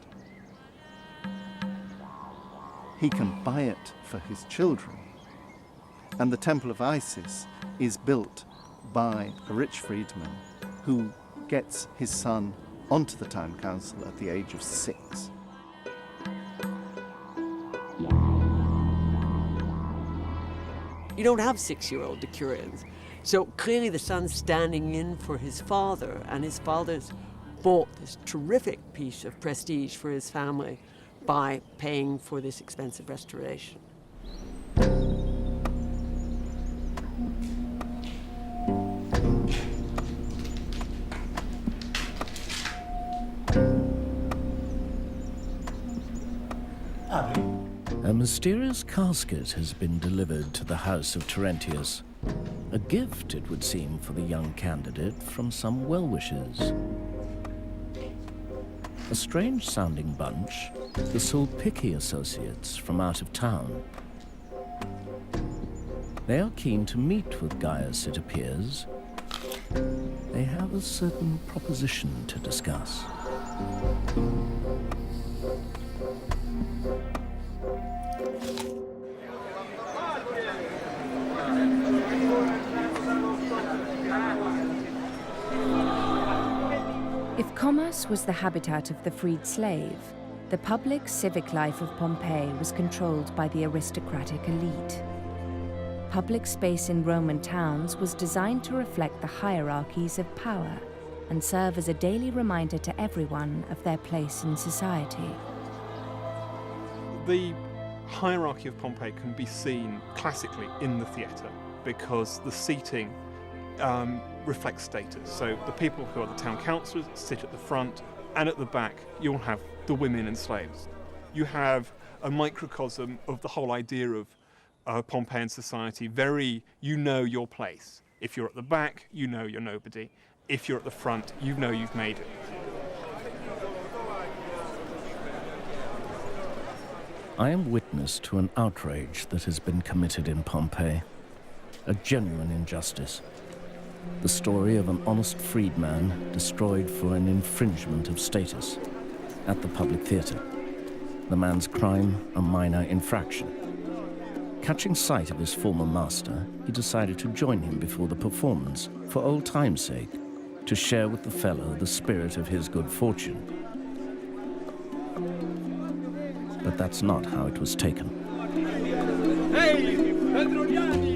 He can buy it for his children, and the Temple of Isis is built by a rich freedman who gets his son onto the town council at the age of 6. You don't have 6-year-old decurions. So clearly the son's standing in for his father, and his father's bought this terrific piece of prestige for his family by paying for this expensive restoration. A mysterious casket has been delivered to the house of Terentius. A gift, it would seem, for the young candidate from some well-wishers. A strange-sounding bunch, the Sulpicci associates from out of town. They are keen to meet with Gaius, it appears. They have a certain proposition to discuss. If commerce was the habitat of the freed slave, the public civic life of Pompeii was controlled by the aristocratic elite. Public space in Roman towns was designed to reflect the hierarchies of power, and serve as a daily reminder to everyone of their place in society. The hierarchy of Pompeii can be seen classically in the theatre because the seating reflects status. So the people who are the town councillors sit at the front, and at the back you'll have the women and slaves. You have a microcosm of the whole idea of Pompeian society. You know your place. If you're at the back, you know you're nobody. If you're at the front, you know you've made it. I am witness to an outrage that has been committed in Pompeii, a genuine injustice. The story of an honest freedman destroyed for an infringement of status at the public theatre. The man's crime, a minor infraction. Catching sight of his former master, he decided to join him before the performance for old time's sake, to share with the fellow the spirit of his good fortune. But that's not how it was taken. Hey, Pedroniani!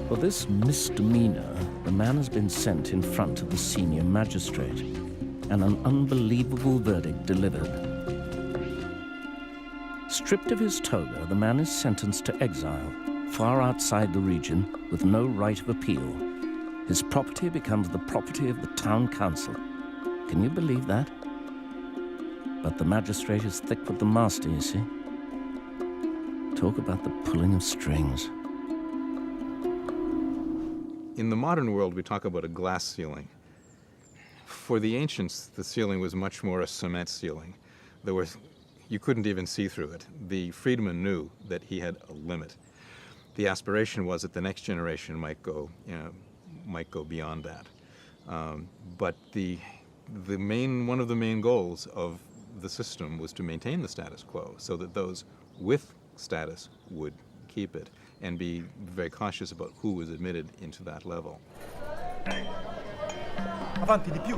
For this misdemeanor, the man has been sent in front of the senior magistrate, and an unbelievable verdict delivered. Stripped of his toga, the man is sentenced to exile, far outside the region, with no right of appeal. His property becomes the property of the town council. Can you believe that? But the magistrate is thick with the master, you see. Talk about the pulling of strings. In the modern world, we talk about a glass ceiling. For the ancients, the ceiling was much more a cement ceiling. You couldn't even see through it. The freedman knew that he had a limit. The aspiration was that the next generation might go beyond that. But one of the main goals of the system was to maintain the status quo, so that those with status would keep it and be very cautious about who was admitted into that level. Avanti di più.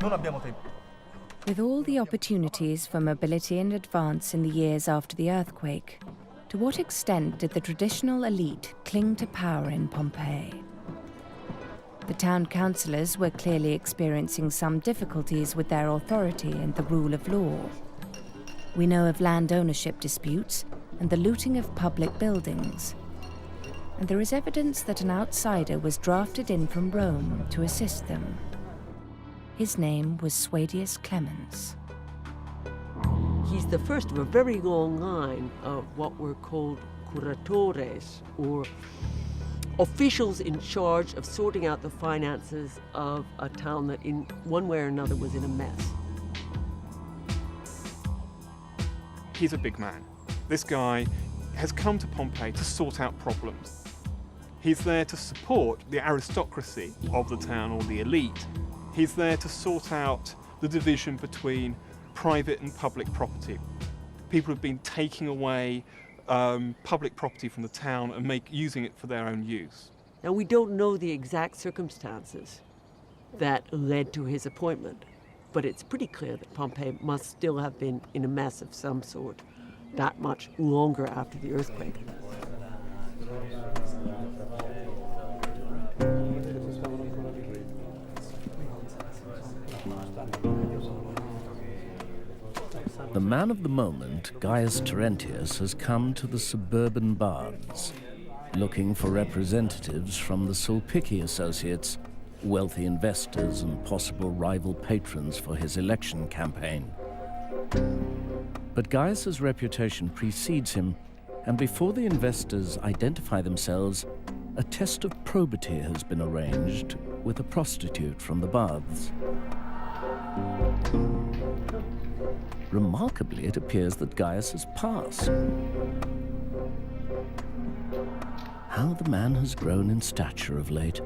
Non abbiamo tempo. With all the opportunities for mobility and advance in the years after the earthquake, to what extent did the traditional elite cling to power in Pompeii? The town councillors were clearly experiencing some difficulties with their authority and the rule of law. We know of land ownership disputes and the looting of public buildings. And there is evidence that an outsider was drafted in from Rome to assist them. His name was Suedius Clemens. He's the first of a very long line of what were called curatores, or officials in charge of sorting out the finances of a town that in one way or another was in a mess. He's a big man. This guy has come to Pompeii to sort out problems. He's there to support the aristocracy of the town, or the elite. He's there to sort out the division between private and public property. People have been taking away public property from the town and using it for their own use. Now, we don't know the exact circumstances that led to his appointment, but it's pretty clear that Pompeii must still have been in a mess of some sort that much longer after the earthquake. The man of the moment, Gaius Terentius, has come to the suburban baths, looking for representatives from the Sulpici associates, wealthy investors and possible rival patrons for his election campaign. But Gaius's reputation precedes him, and before the investors identify themselves, a test of probity has been arranged with a prostitute from the baths. Remarkably, it appears that Gaius has passed. How the man has grown in stature of late.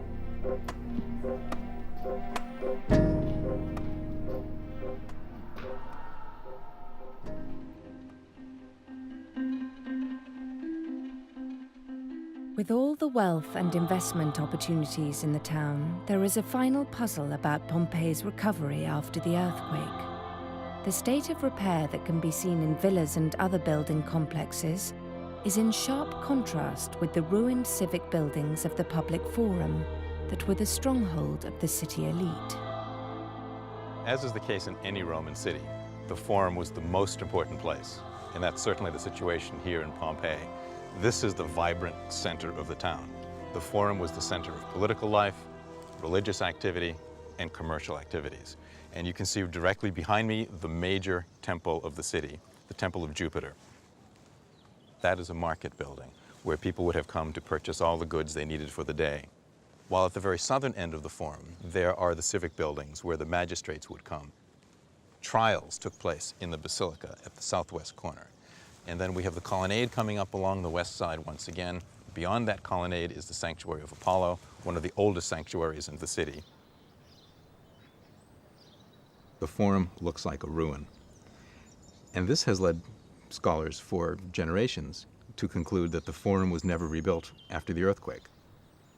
With all the wealth and investment opportunities in the town, there is a final puzzle about Pompeii's recovery after the earthquake. The state of repair that can be seen in villas and other building complexes is in sharp contrast with the ruined civic buildings of the public forum that were the stronghold of the city elite. As is the case in any Roman city, the Forum was the most important place, and that's certainly the situation here in Pompeii. This is the vibrant center of the town. The Forum was the center of political life, religious activity, and commercial activities. And you can see directly behind me the major temple of the city, the Temple of Jupiter. That is a market building where people would have come to purchase all the goods they needed for the day. While at the very southern end of the Forum, there are the civic buildings where the magistrates would come. Trials took place in the Basilica at the southwest corner. And then we have the colonnade coming up along the west side once again. Beyond that colonnade is the Sanctuary of Apollo, one of the oldest sanctuaries in the city. The Forum looks like a ruin. And this has led scholars for generations to conclude that the Forum was never rebuilt after the earthquake.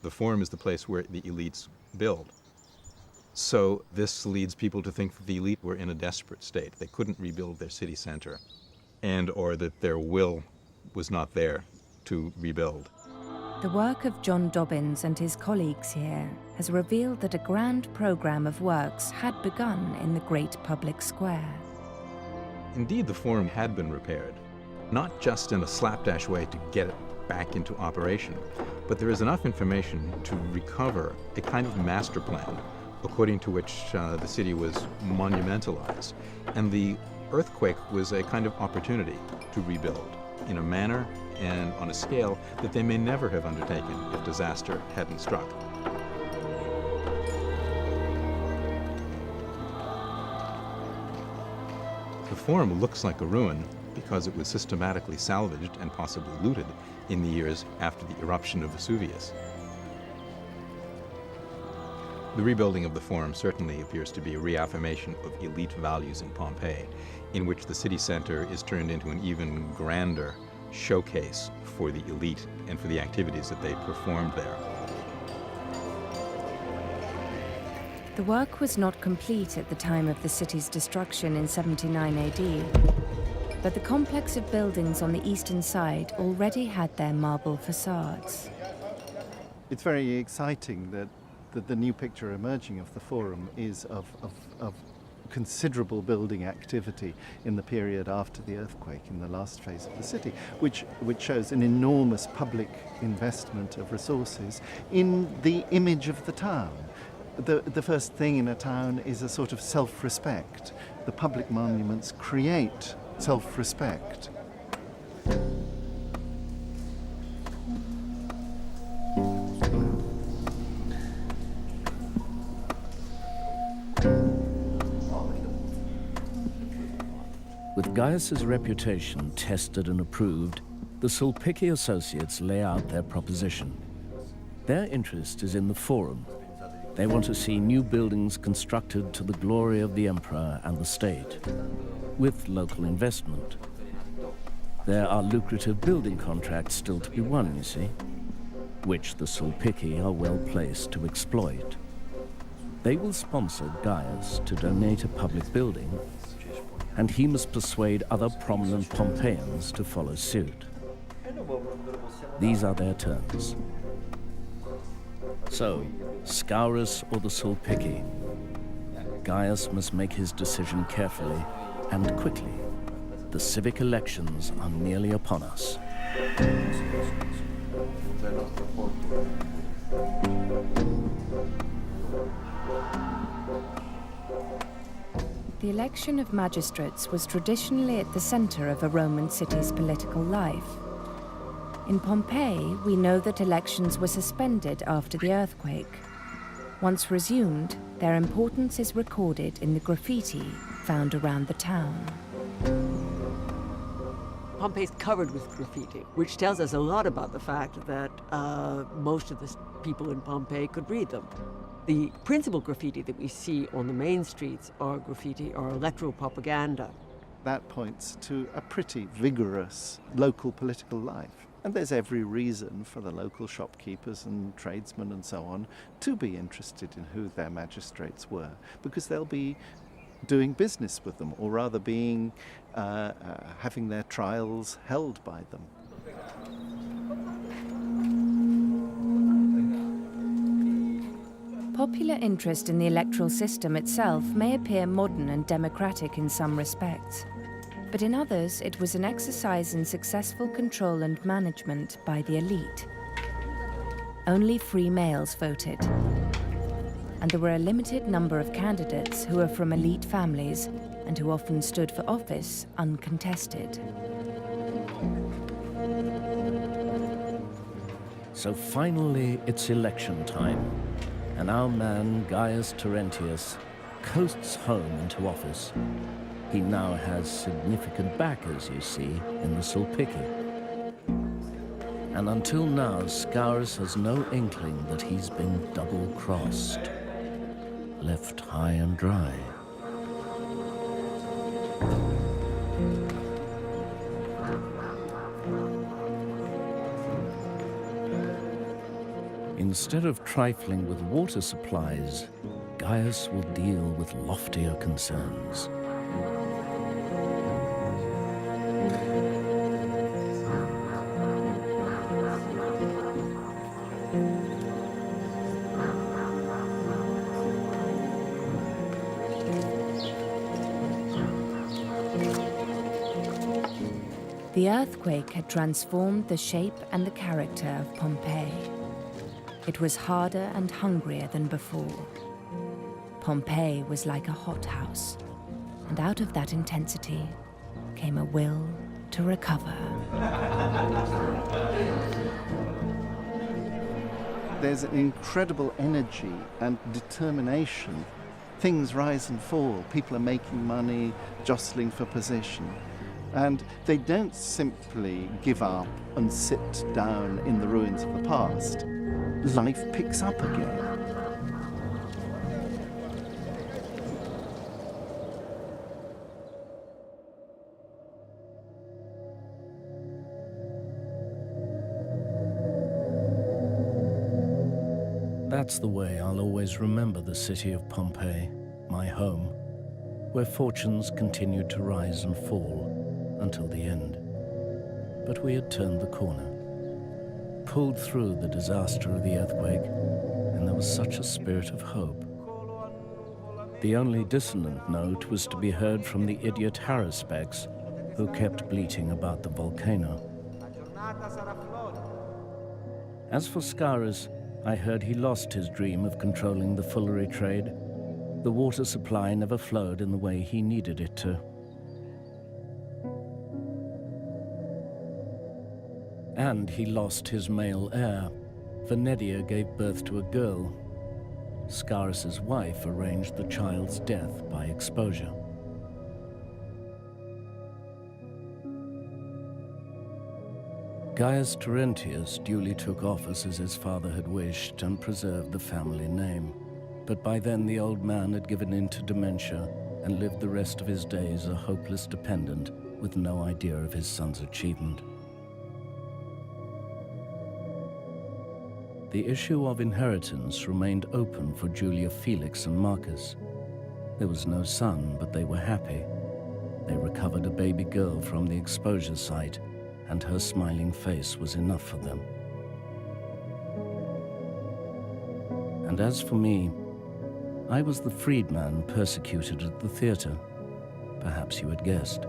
The Forum is the place where the elites build. So this leads people to think that the elite were in a desperate state. They couldn't rebuild their city center, and or that their will was not there to rebuild. The work of John Dobbins and his colleagues here has revealed that a grand program of works had begun in the great public square. Indeed, the Forum had been repaired, not just in a slapdash way to get it back into operation, but there is enough information to recover a kind of master plan according to which the city was monumentalized. And the earthquake was a kind of opportunity to rebuild in a manner and on a scale that they may never have undertaken if disaster hadn't struck. The Forum looks like a ruin because it was systematically salvaged and possibly looted in the years after the eruption of Vesuvius. The rebuilding of the Forum certainly appears to be a reaffirmation of elite values in Pompeii, in which the city center is turned into an even grander showcase for the elite and for the activities that they performed there. The work was not complete at the time of the city's destruction in 79 AD, but the complex of buildings on the eastern side already had their marble facades. It's very exciting that the new picture emerging of the Forum is of considerable building activity in the period after the earthquake, in the last phase of the city, which shows an enormous public investment of resources in the image of the town. The first thing in a town is a sort of self-respect. The public monuments create self-respect. With Gaius's reputation tested and approved, the Sulpicci associates lay out their proposition. Their interest is in the Forum. They want to see new buildings constructed to the glory of the emperor and the state, with local investment. There are lucrative building contracts still to be won, you see, which the Sulpicci are well placed to exploit. They will sponsor Gaius to donate a public building, and he must persuade other prominent Pompeians to follow suit. These are their terms. So, Scaurus or the Sulpicci? Gaius must make his decision carefully and quickly. The civic elections are nearly upon us. The election of magistrates was traditionally at the center of a Roman city's political life. In Pompeii, we know that elections were suspended after the earthquake. Once resumed, their importance is recorded in the graffiti found around the town. Pompeii's covered with graffiti, which tells us a lot about the fact that most of the people in Pompeii could read them. The principal graffiti that we see on the main streets are graffiti or electoral propaganda. That points to a pretty vigorous local political life. And there's every reason for the local shopkeepers and tradesmen and so on to be interested in who their magistrates were, because they'll be doing business with them, or rather being having their trials held by them. Popular interest in the electoral system itself may appear modern and democratic in some respects, but in others it was an exercise in successful control and management by the elite. Only free males voted, and there were a limited number of candidates who were from elite families and who often stood for office uncontested. So finally, it's election time, and our man, Gaius Terentius, coasts home into office. He now has significant backers, you see, in the Sulpicci. And until now, Scaurus has no inkling that he's been double-crossed, left high and dry. Instead of trifling with water supplies, Gaius will deal with loftier concerns. The earthquake had transformed the shape and the character of Pompeii. It was harder and hungrier than before. Pompeii was like a hothouse, and out of that intensity came a will to recover. There's an incredible energy and determination. Things rise and fall. People are making money, jostling for position. And they don't simply give up and sit down in the ruins of the past. Life picks up again. That's the way I'll always remember the city of Pompeii, my home, where fortunes continued to rise and fall until the end. But we had turned the corner, pulled through the disaster of the earthquake, and there was such a spirit of hope. The only dissonant note was to be heard from the idiot haruspex, who kept bleating about the volcano. As for Scaurus, I heard he lost his dream of controlling the fullery trade. The water supply never flowed in the way he needed it to. And he lost his male heir. Venedia gave birth to a girl. Scaurus's wife arranged the child's death by exposure. Gaius Terentius duly took office as his father had wished and preserved the family name. But by then the old man had given in to dementia and lived the rest of his days a hopeless dependent with no idea of his son's achievement. The issue of inheritance remained open for Julia Felix and Marcus. There was no son, but they were happy. They recovered a baby girl from the exposure site, and her smiling face was enough for them. And as for me, I was the freedman persecuted at the theater. Perhaps you had guessed.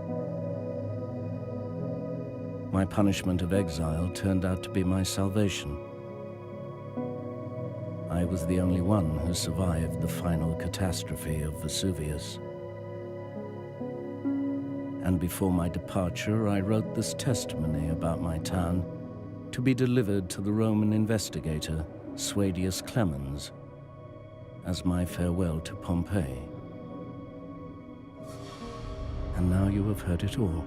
My punishment of exile turned out to be my salvation. I was the only one who survived the final catastrophe of Vesuvius. And before my departure, I wrote this testimony about my town to be delivered to the Roman investigator, Suedius Clemens, as my farewell to Pompeii. And now you have heard it all.